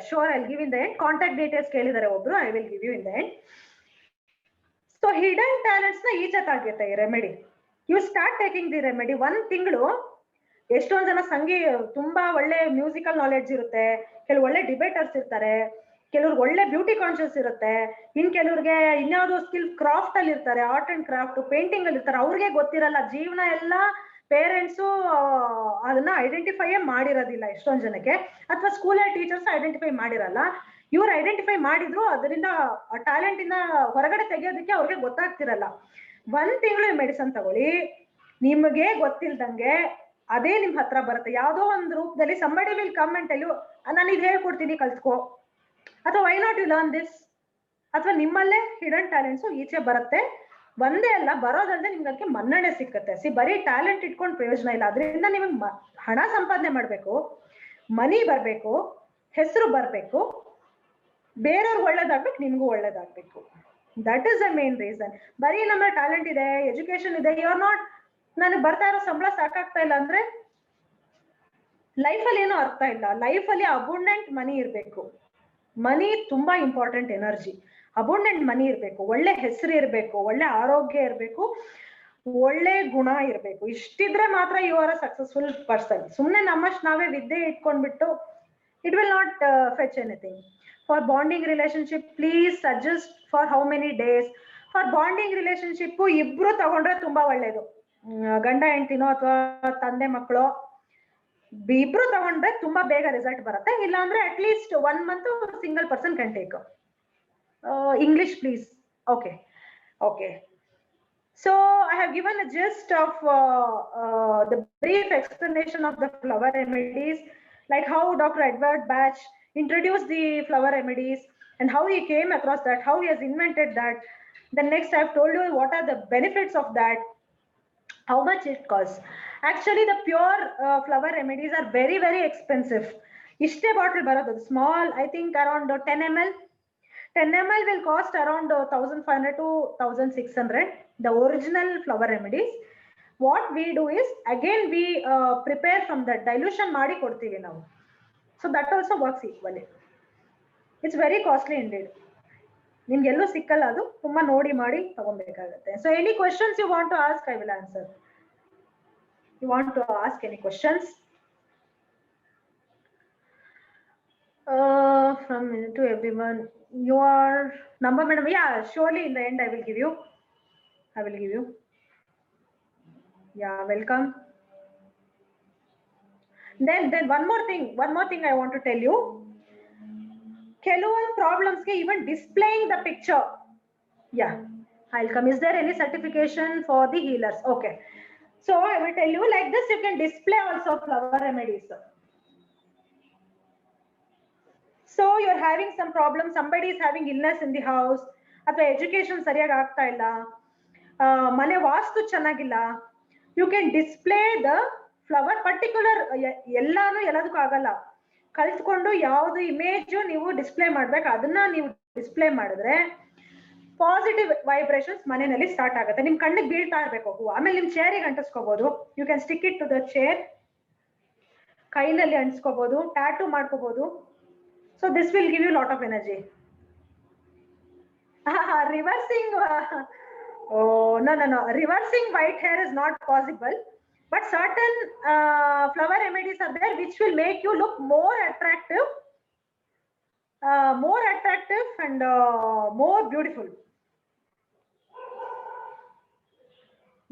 Sure, I give in the end. Contact details ಕೇಳಿದಾರೆ ಒಬ್ರು, I will give you in the end. So hidden talents ನ ಈಚೆತ್ತಾಗುತ್ತೆ ಈ remedy. You start taking the remedy. 1 ತಿಂಗಳು ಎಷ್ಟೊಂದ್ ಜನ ತುಂಬಾ ಒಳ್ಳೆ ಮ್ಯೂಸಿಕಲ್ ನಾಲೆಡ್ಜ್ ಇರುತ್ತೆ, ಕೆಲವು ಒಳ್ಳೆ ಡಿಬೇಟರ್ಸ್ ಇರ್ತಾರೆ, ಕೆಲವ್ರಿಗೆ ಒಳ್ಳೆ ಬ್ಯೂಟಿ ಕಾನ್ಶಿಯಸ್ ಇರುತ್ತೆ, ಇನ್ ಕೆಲವ್ರಿಗೆ ಇನ್ಯಾವುದೋ ಸ್ಕಿಲ್ ಕ್ರಾಫ್ಟ್ ಅಲ್ಲಿ ಇರ್ತಾರೆ, ಆರ್ಟ್ ಅಂಡ್ ಕ್ರಾಫ್ಟ್, ಪೇಂಟಿಂಗ್ ಅಲ್ಲಿ ಇರ್ತಾರೆ. ಅವ್ರಿಗೆ ಗೊತ್ತಿರಲ್ಲ, ಜೀವನ ಎಲ್ಲ ಪೇರೆಂಟ್ಸು ಅದನ್ನ ಐಡೆಂಟಿಫೈ ಮಾಡಿರೋದಿಲ್ಲ ಎಷ್ಟೊಂದ್ ಜನಕ್ಕೆ, ಅಥವಾ ಸ್ಕೂಲಲ್ಲಿ ಟೀಚರ್ಸ್ ಐಡೆಂಟಿಫೈ ಮಾಡಿರಲ್ಲ. ಇವ್ರು ಐಡೆಂಟಿಫೈ ಮಾಡಿದ್ರು ಅದರಿಂದ ಟ್ಯಾಲೆಂಟ್ ಇಂದ ಹೊರಗಡೆ ತೆಗೆಯೋದಕ್ಕೆ ಅವ್ರಿಗೆ ಗೊತ್ತಾಗ್ತಿರಲ್ಲ. 1 ತಿಂಗಳು ಮೆಡಿಸನ್ ತಗೊಳ್ಳಿ, ನಿಮಗೆ ಗೊತ್ತಿಲ್ದಂಗೆ ಅದೇ ನಿಮ್ ಹತ್ರ ಬರುತ್ತೆ ಯಾವ್ದೋ ಒಂದು ರೂಪದಲ್ಲಿ. Somebody will come and tell you, ನಾನು ಇದು ಹೇಳ್ಕೊಡ್ತೀನಿ ಕಲ್ತ್ಕೋ, ಅಥವಾ why not you learn this, ಅಥವಾ ನಿಮ್ಮಲ್ಲೇ ಹಿಡನ್ ಟ್ಯಾಲೆಂಟ್ಸ್ ಈಚೆ ಬರುತ್ತೆ. ಒಂದೇ ಅಲ್ಲ, ಬರೋದಲ್ಲದೆ ನಿಮ್ಗೆ ಅದಕ್ಕೆ ಮನ್ನಣೆ ಸಿಕ್ಕತ್ತೆ. ಬರೀ ಟ್ಯಾಲೆಂಟ್ ಇಟ್ಕೊಂಡು ಪ್ರಯೋಜನ ಇಲ್ಲ. ಅದರಿಂದ ನಿಮಗೆ ಹಣ ಸಂಪಾದನೆ ಮಾಡ್ಬೇಕು, ಮನಿ ಬರ್ಬೇಕು, ಹೆಸರು ಬರ್ಬೇಕು, ಬೇರೆಯವ್ರಿಗೆ ಒಳ್ಳೇದಾಗ್ಬೇಕು, ನಿಮ್ಗೂ ಒಳ್ಳೇದಾಗ್ಬೇಕು. That is the main reason. ಬರೀ ನಮ್ಮ ಟ್ಯಾಲೆಂಟ್ ಇದೆ, ಎಜುಕೇಶನ್ ಇದೆ, ಯು ಆರ್ ನಾಟ್, ನನಗೆ ಬರ್ತಾ ಇರೋ ಸಂಬಳ ಸಾಕಾಗ್ತಾ ಇಲ್ಲ ಅಂದ್ರೆ ಲೈಫಲ್ಲಿ ಏನೋ ಅರ್ಥ ಇಲ್ಲ. ಲೈಫಲ್ಲಿ ಅಬುಂಡೆಂಟ್ ಮನಿ ಇರ್ಬೇಕು. ಮನಿ ತುಂಬಾ ಇಂಪಾರ್ಟೆಂಟ್ ಎನರ್ಜಿ. ಅಬುಂಡೆಂಟ್ ಮನಿ ಇರ್ಬೇಕು, ಒಳ್ಳೆ ಹೆಸರು ಇರ್ಬೇಕು, ಒಳ್ಳೆ ಆರೋಗ್ಯ ಇರ್ಬೇಕು, ಒಳ್ಳೆ ಗುಣ ಇರ್ಬೇಕು. ಇಷ್ಟಿದ್ರೆ ಮಾತ್ರ you are a successful person. ಸುಮ್ನೆ ನಮ್ಮಷ್ಟು ನಾವೇ ವಿದ್ಯೆ ಇಟ್ಕೊಂಡ್ಬಿಟ್ಟು it will not fetch anything. For bonding relationship please suggest for how many days. For bonding relationship ಇಬ್ರು ತಗೊಂಡ್ರೆ ತುಂಬಾ ಒಳ್ಳೇದು. ಗಂಡ ಹೆಂಡತಿನೋ ಅಥವಾ ತಂದೆ ಮಕ್ಕಳು ಇಬ್ರು ತಗೊಂಡ್ರೆ ತುಂಬಾ ಬೇಗ ರಿಸಲ್ಟ್ ಬರುತ್ತೆ. ಇಲ್ಲ ಅಂದ್ರೆ at least 1 month single person can take. English please. Okay. So I have given a gist of the brief explanation of the flower remedies, like how Dr. Edward Bach introduced the flower remedies and how he came across that, how he has invented that. Then next I have told you what are the benefits of that, how much it costs. Actually the pure flower remedies are very very expensive. Ishte bottle barodu small, I think around 10 ml. 10 ml will cost around 1500 to 1600. The original flower remedies. What we do is again we prepare from the dilution ಮಾಡಿ ಕೊಡ್ತೀವಿ ನಾವು. So that also works equally. It's very costly indeed. ನಿಮ್ಗೆ ಎಲ್ಲೂ ಸಿಕ್ಕಲ್ಲ, ಅದು ತುಂಬಾ ನೋಡಿ ಮಾಡಿ ತಗೊಬೇಕಾಗತ್ತೆ. So any questions you want to ask, I will answer. You want to ask any questions? From to everyone, your number, madam. Yeah, surely in the end I will give you. Yeah, welcome. Then one more thing I want to tell you. Kelvin problems ke even displaying the picture. Yeah, I'll come. Is there any certification for the healers? Okay. So I will tell you like this, you can display also flower remedies. So you're having some problem, somebody is having illness in the house, ಅಥವಾ education ಸರಿಯಾಗಿ ಆಗ್ತಾ ಇಲ್ಲ, ಮನೆ ವಾಸ್ತು ಚೆನ್ನಾಗಿಲ್ಲ, you can display the flower particular. ಎಲ್ಲಾನು ಎಲ್ಲದಕ್ಕೂ ಆಗಲ್ಲ, ಕಲ್ತ್ಕೊಂಡು ಯಾವ್ದು ಇಮೇಜ್ ನೀವು ಡಿಸ್ಪ್ಲೇ ಮಾಡ್ಬೇಕು ಅದನ್ನ ನೀವು ಡಿಸ್ಪ್ಲೇ ಮಾಡಿದ್ರೆ ಪಾಸಿಟಿವ್ ವೈಬ್ರೇಷನ್ಸ್ ಮನೆಯಲ್ಲಿ ಸ್ಟಾರ್ಟ್ ಆಗುತ್ತೆ. ನಿಮ್ ಕಣ್ಣಿಗೆ ಬೀಳ್ತಾ ಇರ್ಬೇಕು ಹೂವು, ಆಮೇಲೆ ನಿಮ್ ಚೇರಿಗೆ ಅಂಟಿಸ್ಕೋಬಹುದು. You can stick it to the chair, ಕೈನಲ್ಲಿ ಅಂಟಿಸ್ಕೋಬಹುದು, ಟ್ಯಾಟೂ ಮಾಡ್ಕೋಬಹುದು. So this will give you lot of energy. Reversing, no, reversing white hair is not possible, but certain flower remedies are there which will make you look more attractive and more beautiful.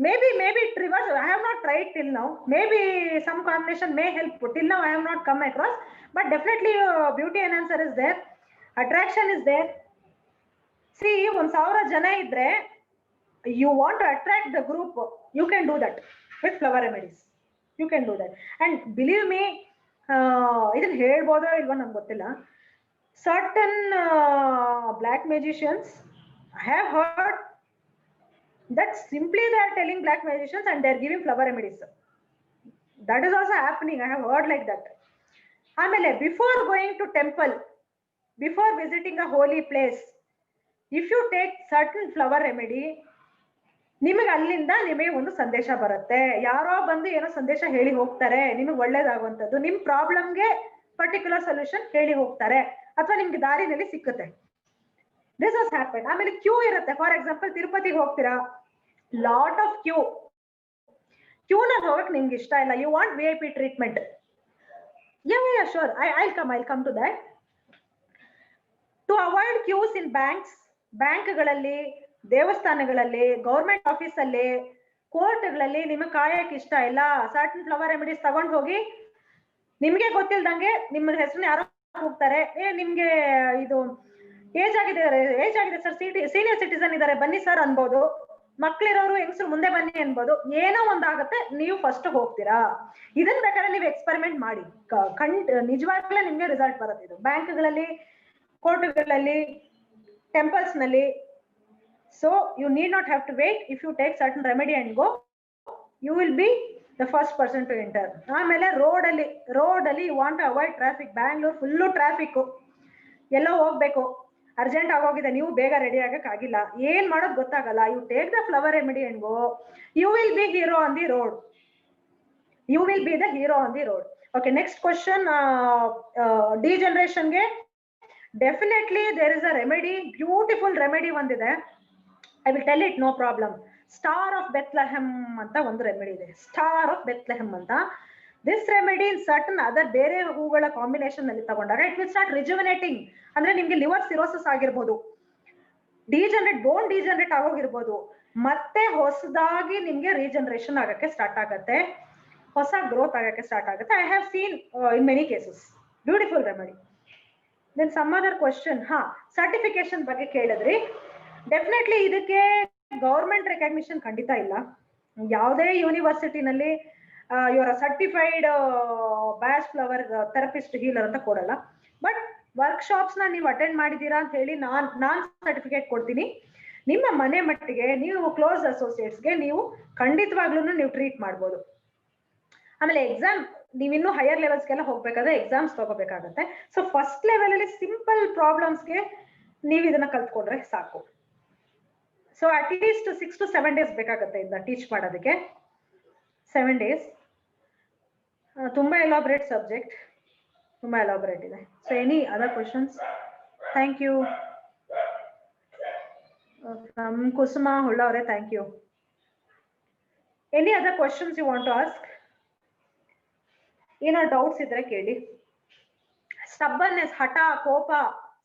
Maybe it reverse. I have not tried till now. Maybe some combination may help. Till now I have not come across, but definitely beauty enhancer is there, attraction is there. See, 1,000 jana idre, you want to attract the group, you can do that with flower remedies. You can do that. And believe me, idan helbodo ilva nange gottilla. Certain black magicians, I have heard that simply they are telling black magicians and they are giving flower remedies. That is also happening. I have heard like that. Amele, before going to temple, before visiting a holy place, if you take certain flower remedy, ನಿಮಗೆ ಅಲ್ಲಿಂದ ನಿಮಗೆ ಒಂದು ಸಂದೇಶ ಬರುತ್ತೆ. ಯಾರೋ ಬಂದು ಏನೋ ಸಂದೇಶ ಹೇಳಿ ಹೋಗ್ತಾರೆ, ನಿಮಗೆ ಒಳ್ಳೇದಾಗುವಂಥದ್ದು, ನಿಮ್ ಪ್ರಾಬ್ಲಮ್ಗೆ ಪರ್ಟಿಕ್ಯುಲರ್ ಸೊಲ್ಯೂಷನ್ ಹೇಳಿ ಹೋಗ್ತಾರೆ, ಅಥವಾ ನಿಮ್ಗೆ ದಾರಿನಲ್ಲಿ ಸಿಕ್ಕುತ್ತೆ. ದಿಸ್ ಹಸ್ ಹ್ಯಾಪನ್. ಆಮೇಲೆ ಕ್ಯೂ ಇರುತ್ತೆ. ಫಾರ್ ಎಕ್ಸಾಂಪಲ್ ತಿರುಪತಿಗೆ ಹೋಗ್ತೀರಾ, ಲಾಟ್ ಆಫ್ ಕ್ಯೂನಲ್ಲಿ ಹೋಗಕ್ ನಿಮ್ಗೆ ಇಷ್ಟ ಇಲ್ಲ, you want VIP treatment. Yeah, sure. I'll come to that. To avoid queues in ಬ್ಯಾಂಕ್ಗಳಲ್ಲಿ, ದೇವಸ್ಥಾನಗಳಲ್ಲಿ, ಗೌರ್ಮೆಂಟ್ ಆಫೀಸ್ ಅಲ್ಲಿ, ಕೋರ್ಟ್ಗಳಲ್ಲಿ ನಿಮಗೆ ಕಾಯಕ್ಕೆ ಇಷ್ಟ ಇಲ್ಲ, ಸರ್ಟನ್ ಫ್ಲವರ್ ರೆಮಿಡೀಸ್ ತಗೊಂಡು ಹೋಗಿ ನಿಮ್ಗೆ ಗೊತ್ತಿಲ್ದಂಗೆ ನಿಮ್ಮ ಹೆಸರನ್ನ ಯಾರೋ ಹೋಗ್ತಾರೆ, ನಿಮ್ಗೆ ಇದು ಏಜ್ ಆಗಿದೆ ಸರ್, ಸೀನಿಯರ್ ಸಿಟಿಸನ್ ಇದಾರೆ ಬನ್ನಿ ಸರ್ ಅನ್ಬೋದು, ಮಕ್ಳಿರೋರು ಹೆಂಗಸರು ಮುಂದೆ ಬನ್ನಿ ಅನ್ಬೋದು, ಏನೋ ಒಂದಾಗುತ್ತೆ, ನೀವು ಫಸ್ಟ್ ಹೋಗ್ತೀರಾ. ಇದನ್ನ ಬೇಕಾದ್ರೆ ನೀವು ಎಕ್ಸ್ಪೆರಿಮೆಂಟ್ ಮಾಡಿ, ನಿಜವಾಗ್ಲೇ ನಿಮ್ಗೆ ರಿಸಲ್ಟ್ ಬರುತ್ತೆ. ಇದು ಬ್ಯಾಂಕ್ಗಳಲ್ಲಿ, ಕೋರ್ಟ್ಗಳಲ್ಲಿ, temples nalli. So you need not have to wait. If you take certain remedy and go, you will be the first person to enter. Amele road alli you want to avoid traffic. Bangalore full traffic, ಎಲ್ಲೋ ಹೋಗ್ಬೇಕು, urgent ಆಗೋಗಿದೆ, ನೀವು ಬೇಗ ready ಆಗಕ್ ಆಗಿಲ್ಲ, ಏನ್ ಮಾಡೋದು ಗೊತ್ತಾಗಲ್ಲ, you take the flower remedy and go, you will be hero on the road. You will be the hero on the road. Okay, next question. Degeneration ge definitely there is a remedy, beautiful remedy ಒಂದಿದೆ. I will tell it, no problem. Star of Bethlehem anta ಒಂದು remedy ಇದೆ. Star of Bethlehem anta. This remedy in certain other ಬೇರೆ ಹೂಗಳ combination ನಲ್ಲಿ ತಗೊಂಡಾಗ it will start rejuvenating. ಅಂದ್ರೆ ನಿಮ್ಗೆ liver cirrhosis ಆಗಿರ್ಬೋದು, ಬೋನ್ ಡಿಜನರೇಟ್ ಆಗೋಗಿರ್ಬೋದು, ಮತ್ತೆ ಹೊಸದಾಗಿ ನಿಮ್ಗೆ ರೀಜನರೇಷನ್ ಆಗಕ್ಕೆ ಸ್ಟಾರ್ಟ್ ಆಗತ್ತೆ, ಹೊಸ ಗ್ರೋತ್ ಆಗಕ್ಕೆ ಸ್ಟಾರ್ಟ್ ಆಗುತ್ತೆ. I have seen in many cases. Beautiful remedy. Then some other question, certification ಬಗ್ಗೆ ಕೇಳಿದ್ರಿ. ಡೆಫಿನೆಟ್ಲಿ ಇದಕ್ಕೆ ಗವರ್ಮೆಂಟ್ ರೆಕಗ್ನಿಷನ್ ಖಂಡಿತ ಇಲ್ಲ. ಯಾವುದೇ ಯೂನಿವರ್ಸಿಟಿನಲ್ಲಿ ಇವರ certified batch flower therapist healer ಅಂತ ಕೊಡಲ್ಲ. ಬಟ್ ವರ್ಕ್ಶಾಪ್ಸ್ ನ ನೀವು ಅಟೆಂಡ್ ಮಾಡಿದೀರಾ ಅಂತ ಹೇಳಿ ನಾನ್ ಸರ್ಟಿಫಿಕೇಟ್ ಕೊಡ್ತೀನಿ. ನಿಮ್ಮ ಮನೆ ಮಟ್ಟಿಗೆ, ನೀವು ಕ್ಲೋಸ್ ಅಸೋಸಿಯೇಟ್ಸ್ಗೆ ನೀವು ಖಂಡಿತವಾಗ್ಲೂ ನೀವು ಟ್ರೀಟ್ ಮಾಡ್ಬೋದು. ಆಮೇಲೆ ಎಕ್ಸಾಮ್, ನೀವಿನ್ನೂ ಹೈಯರ್ ಲೆವೆಲ್ಸ್ಗೆಲ್ಲ ಹೋಗ್ಬೇಕಾದ್ರೆ ಎಕ್ಸಾಮ್ಸ್ ತಗೋಬೇಕಾಗತ್ತೆ. ಸೊ ಫಸ್ಟ್ ಲೆವೆಲ್ ಅಲ್ಲಿ ಸಿಂಪಲ್ ಪ್ರಾಬ್ಲಮ್ಸ್ಗೆ ನೀವು ಇದನ್ನ ಕಲ್ತ್ಕೊಂಡ್ರೆ ಸಾಕು. So at least 6 to 7 days ಬೇಕಾಗುತ್ತೆ ಇದನ್ನ ಟೀಚ್ ಮಾಡೋದಕ್ಕೆ. 7 days. ತುಂಬಾ ಎಲಾಬ್ರೇಟ್ ಸಬ್ಜೆಕ್ಟ್, ತುಂಬಾ ಎಲಾಬ್ರೇಟ್ ಇದೆ. So any other questions? Thank you. From Kusuma Hulla, thank you. Any other questions you want to ask? ಏನೋ ಡೌಟ್ಸ್ ಇದ್ರೆ ಕೇಳಿ. ಸ್ಟಬ್ಬರ್ನೆಸ್, ಹಠ, ಕೋಪ,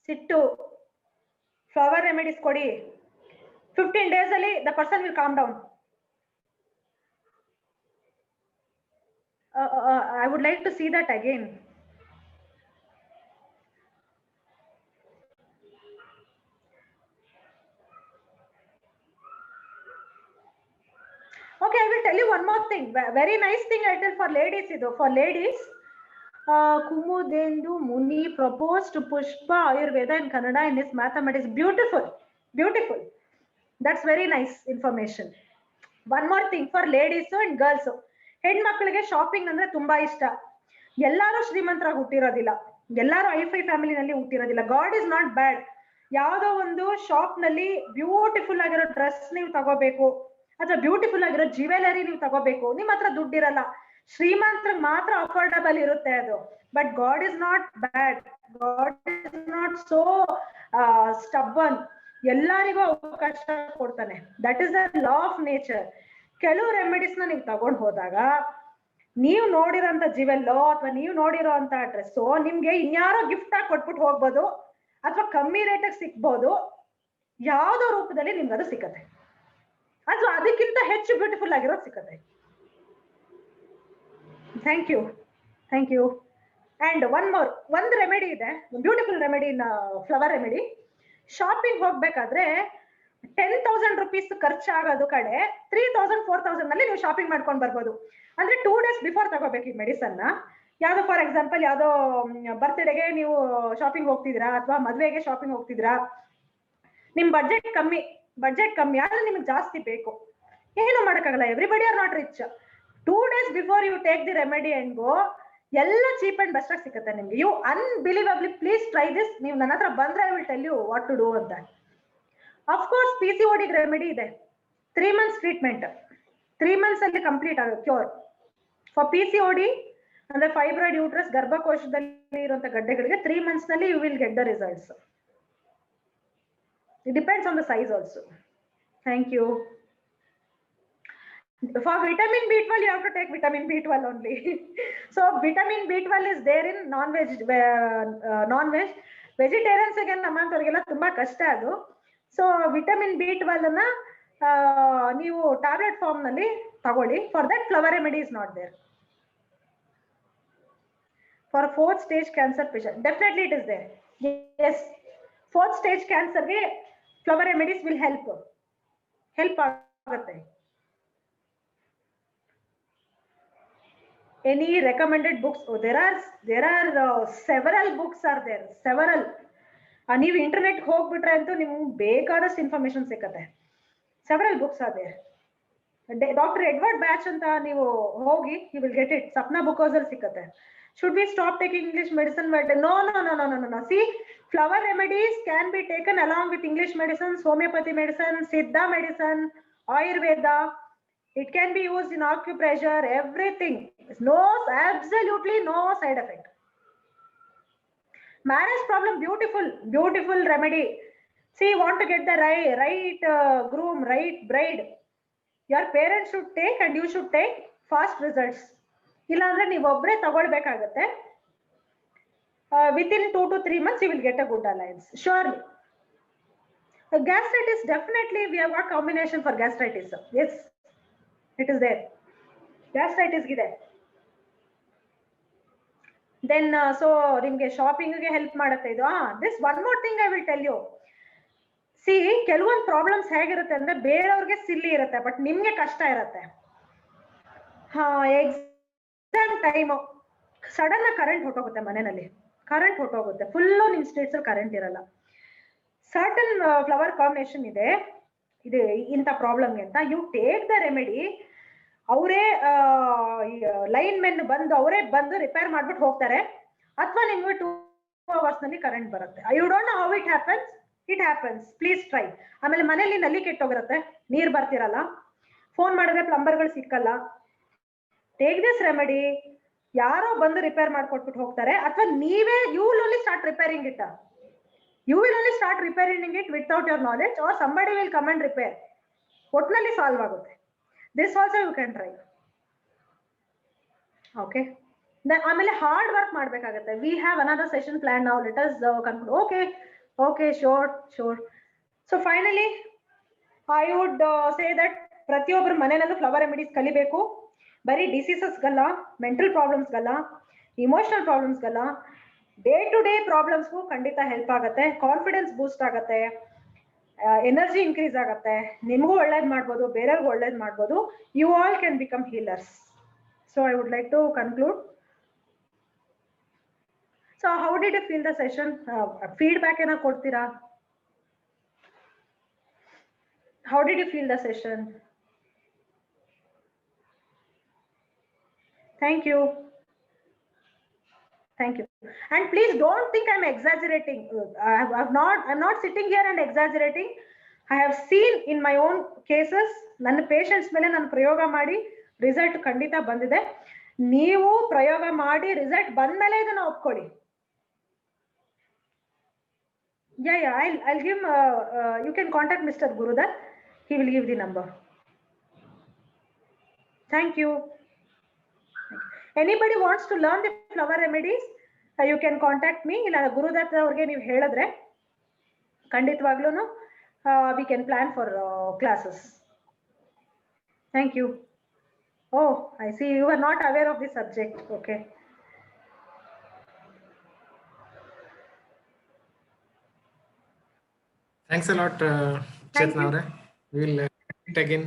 ಸಿಟ್ಟು, ಫ್ಲವರ್ ರೆಮಿಡೀಸ್ ಕೊಡಿ. 15 days ಅಲ್ಲಿ the person will calm down. I would like to see that again. Okay, I will tell you one more thing. Very nice thing I tell for ladies. For ladies, Kumudendu Muni proposed to Pushpa Ayurveda in Kannada in his mathematics. Beautiful, beautiful. That's very nice information. One more thing for ladies and girls. ಹೆಣ್ಮಕ್ಳಿಗೆ shopping ಅಂದ್ರೆ ತುಂಬಾ ಇಷ್ಟ. ಎಲ್ಲಾರು ಶ್ರೀಮಂತರಾಗಿ ಹುಟ್ಟಿರೋದಿಲ್ಲ, ಎಲ್ಲಾರು hi fi ಫ್ಯಾಮಿಲಿನಲ್ಲಿ ಹುಟ್ಟಿರೋದಿಲ್ಲ. God is not bad. ಯಾವ್ದೋ ಒಂದು ಶಾಪ್ ನಲ್ಲಿ ಬ್ಯೂಟಿಫುಲ್ ಆಗಿರೋ ಡ್ರೆಸ್ ನೀವು ತಗೋಬೇಕು ಅಥವಾ ಬ್ಯೂಟಿಫುಲ್ ಆಗಿರೋ ಜ್ಯುವೆಲರಿ ನೀವು ತಗೋಬೇಕು, ನಿಮ್ ಹತ್ರ ದುಡ್ಡಿರಲ್ಲ. ಶ್ರೀಮಂತರಿಗೆ ಮಾತ್ರ ಅಫೋರ್ಡಬಲ್ ಇರುತ್ತೆ ಅದು. But god is not bad. God is not so stubborn. ಎಲ್ಲರಿಗೂ ಅವಕಾಶ ಕೊಡ್ತಾನೆ. That is the law of nature. ಕೆಲವು ರೆಮಿಡೀಸ್ ನ ನೀವು ತಗೊಂಡ್ ಹೋದಾಗ ನೀವು ನೋಡಿರೋಂಥ ಜ್ಯುವೆಲ್ಲೋ ಅಥವಾ ನೀವು ನೋಡಿರೋ ಅಂತ ಡ್ರೆಸ್ಸು ನಿಮ್ಗೆ ಇನ್ಯಾರೋ ಗಿಫ್ಟ್ ಆಗಿ ಕೊಟ್ಬಿಟ್ಟು ಹೋಗ್ಬೋದು, ಅಥವಾ ಕಮ್ಮಿ ರೇಟಿಗೆ ಸಿಕ್ಬೋದು. ಯಾವ್ದೋ ರೂಪದಲ್ಲಿ ನಿಮ್ಗೆ ಅದು ಸಿಕ್ಕತ್ತೆ, ಅಥವಾ ಅದಕ್ಕಿಂತ ಹೆಚ್ಚು ಬ್ಯೂಟಿಫುಲ್ ಆಗಿರೋದು ಸಿಕ್ಕತ್ತೆ. Thank you, thank you. And ಒಂದು ರೆಮಿಡಿ ಇದೆ, beautiful remedy in flower remedy. Shopping ಹೋಗ್ಬೇಕಾದ್ರೆ 10,000 rupees ಖರ್ಚಾಗೋದು ಕಡೆ 3,000 4,000 ನಲ್ಲಿ ನೀವು ಶಾಪಿಂಗ್ ಮಾಡ್ಕೊಂಡು ಬರ್ಬೋದು. ಅಂದ್ರೆ 2 days ಬಿಫೋರ್ ತಗೋಬೇಕು ಈ ಮೆಡಿಸನ್ ನ. ಯಾವ್ದೋ ಫಾರ್ ಎಕ್ಸಾಂಪಲ್ ಯಾವ್ದೋ ಬರ್ತ್ಡೇಗೆ ನೀವು ಶಾಪಿಂಗ್ ಹೋಗ್ತಿದ್ದೀರಾ ಅಥವಾ ಮದ್ವೆಗೆ ಶಾಪಿಂಗ್ ಹೋಗ್ತಿದ್ದೀರಾ, ನಿಮ್ ಬಡ್ಜೆಟ್ ಕಮ್ಮಿ ಆದ್ರೆ ನಿಮ್ಗೆ ಜಾಸ್ತಿ ಬೇಕು, ಏನು ಮಾಡಕ್ಕಾಗಲ್ಲ. Everybody are not rich. 2 days before you take the remedy and go, ಎಲ್ಲ ಚೀಪ್ ಅಂಡ್ ಬೆಸ್ಟ್ ಆಗಿ ಸಿಗುತ್ತೆ ನಿಮ್ಗೆ. You unbelievably please try this. ನೀವು ನನ್ನ ಹತ್ರ ಬಂದ್ರೆ I will tell you what to do ಅಂತ. ಆಫ್ ಕೋರ್ಸ್ PCOD ರೆಮಿಡಿ ಇದೆ, 3 months ಟ್ರೀಟ್ಮೆಂಟ್, 3 months ಅಲ್ಲಿ ಕಂಪ್ಲೀಟ್ ಆಗುತ್ತೆ ಕ್ಯೂರ್. ಫಾರ್ PCOD ಅಂದ್ರೆ ಫೈಬ್ರಾಯ್ಡ್ ಯೂಟ್ರಸ್, ಗರ್ಭಕೋಶದಲ್ಲಿ ಇರುವಂತ ಗಡ್ಡೆಗಳಿಗೆ 3 months ನಲ್ಲಿ you will get the results. It depends on the size also. Thank you. For vitamin B12 you have to take vitamin B12 only. So vitamin B12 is there in non-veg. Vegetarians ಗೆ ನಮ್ಮಂತವರಿಗೆಲ್ಲ ತುಂಬಾ ಕಷ್ಟ ಅದು. So vitamin B12 ಅನ್ನ ನೀವು tablet form ನಲ್ಲಿ ತಗೊಳ್ಳಿ. For that flower remedy is not there. For 4th stage cancer patient definitely it is there. Yes, 4th stage ಕ್ಯಾನ್ಸರ್ಗೆ flower remedies will help ಆಗುತ್ತೆ. Any recommended books? Oh, there are several books are there. Several. ನೀವು internet ಹೋಗ್ಬಿಟ್ರೆ ಅಂತೂ ನಿಮ್ಗೆ ಬೇಕಾದಷ್ಟು information ಸಿಕ್ಕತ್ತೆ. Several books are there. Doctor Edward Bach ಅಂತ ನೀವು ಹೋಗಿ you will get it. Sapna book house ಅಲ್ಲಿ ಸಿಕ್ಕತ್ತೆ. Should we stop taking English medicine? No no no no no no. See, flower remedies can be taken along with English medicines, homeopathy medicine, Siddha medicine, Ayurveda. It can be used in acupressure, everything. No, absolutely no side effect. Marriage problem, beautiful remedy. See, you want to get the right groom, right bride. Your parents should take and you should take fast results. Illa andre ನೀವು ಒಬ್ಬರೇ ತಗೊಳ್ಬೇಕಾಗುತ್ತೆ. Within 2 to 3 months you will get a good alliance, surely. Gastritis, definitely we have got combination for gastritis. Yes, it is there. Gastritis ಇದೆ. Then so ನಿಮ್ಗೆ shopping ಗೆ help ಮಾಡುತ್ತೆ ಇದು. This one more thing I will tell you. See, ಕೆಲವೊಂದು problems ಹೇಗಿರುತ್ತೆ ಅಂದ್ರೆ ಬೇರೆಯವ್ರಿಗೆ silly ಇರುತ್ತೆ, ಬಟ್ ನಿಮ್ಗೆ ಕಷ್ಟ ಇರುತ್ತೆ. ಎಕ್ಸಾಮ್ ಟೈಮು ಸಡನ್ ಆಗಿ ಕರೆಂಟ್ ಹೊಟ್ಟೋಗುತ್ತೆ, ಮನೆಯಲ್ಲಿ ಕರೆಂಟ್ ಹೊಟ್ಟೋಗುತ್ತೆ, ಫುಲ್ಲು ನಿಮ್ ಸ್ಟ್ರೀಟ್ಸ್ ಅಲ್ಲಿ ಕರೆಂಟ್ ಇರಲ್ಲ. ಸರ್ಟನ್ ಫ್ಲವರ್ ಕಾಂಬಿನೇಷನ್ ಇದೆ ಇಂಥ ಪ್ರಾಬ್ಲಮ್ಗೆ ಅಂತ. You take the remedy. ಅವರೇ ಲೈನ್ ಮೆನ್ ಅವರೇ ಬಂದು ರಿಪೇರ್ ಮಾಡ್ಬಿಟ್ಟು ಹೋಗ್ತಾರೆ, ಅಥವಾ ನಿಮ್ಗೆ 2 hours ನಲ್ಲಿ ಕರೆಂಟ್ ಬರುತ್ತೆ. You don't know how it happens. It happens. Please try. ಆಮೇಲೆ ಮನೇಲಿ ನಲ್ಲಿ ಕೆಟ್ಟೋಗಿರುತ್ತೆ, ನೀರ್ ಬರ್ತಿರಲ್ಲ, ಫೋನ್ ಮಾಡಿದ್ರೆ ಪ್ಲಂಬರ್ಗಳು ಸಿಕ್ಕಲ್ಲ. Take this remedy. ಯಾರೋ ಬಂದು ರಿಪೇರ್ ಮಾಡ್ಕೊಟ್ಬಿಟ್ಟು ಹೋಗ್ತಾರೆ, ಅಥವಾ ನೀವೇ you will only start repairing it. You will only start repairing it without your knowledge, or somebody will come and repair. ಒಟ್ನಲ್ಲಿ ಸಾಲ್ವ್ ಆಗುತ್ತೆ. This also you can try. Okay. ಆಮೇಲೆ hard work ಮಾಡ್ಬೇಕಾಗತ್ತೆ. We have another session planned now. Let us conclude. Okay, sure. So finally, I would say that ಪ್ರತಿಯೊಬ್ಬರ ಮನೆಯಲ್ಲೂ flower remedies ಕಲಿಬೇಕು. ಬರೀ ಡಿಸೀಸಸ್ಗಲ್ಲ, mental ಪ್ರಾಬ್ಲಮ್ಸ್ಗಲ್ಲ, ಇಮೋಷನಲ್ ಪ್ರಾಬ್ಲಮ್ಸ್ಗಲ್ಲ, ಡೇ ಟು ಡೇ ಪ್ರಾಬ್ಲಮ್ಸ್ಗೂ ಖಂಡಿತ ಹೆಲ್ಪ್ ಆಗುತ್ತೆ. ಕಾನ್ಫಿಡೆನ್ಸ್ ಬೂಸ್ಟ್ ಆಗುತ್ತೆ, ಎನರ್ಜಿ ಇನ್ಕ್ರೀಸ್ ಆಗುತ್ತೆ, ನಿಮಗೂ ಒಳ್ಳೇದು ಮಾಡ್ಬೋದು, ಬೇರೆಯವ್ರಿಗೂ ಒಳ್ಳೇದು ಮಾಡ್ಬೋದು. You all can become healers. So I would like to conclude. So how did you feel the session? Feedback ಏನೋ ಕೊಡ್ತೀರಾ? How did you feel the session? Thank you. And please don't think I'm exaggerating. I'm not sitting here and exaggerating. I have seen in my own cases, ನನ್ನ patients ಮೇಲೆ ನಾನು ಪ್ರಯೋಗ ಮಾಡಿ result ಖಂಡಿತ ಬಂದಿದೆ. ನೀವು ಪ್ರಯೋಗ ಮಾಡಿ ರಿಸಲ್ಟ್ ಬಂದ್ಮೇಲೆ ಇದನ್ನ ಒಪ್ಕೊಳ್ಳಿ. Yeah, I'll give you can contact Mr. Gurudat. He will give the number. Thank you. Anybody wants to learn the flower remedies, you can contact me. ಇಲ್ಲ ಗುರುದತ್ ಅವ್ರಿಗೆ ನೀವು ಹೇಳಿದ್ರೆ ಖಂಡಿತವಾಗ್ಲೂ we can plan for classes. Thank you. Oh, I see you are not aware of the subject. Okay. Thanks a lot, Chetna avare. We will meet again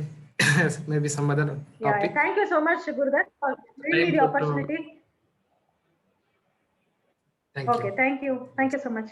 maybe some other topic. Yeah, thank you so much, Gurudat, for giving me the opportunity. Thank you. Okay, thank you so much.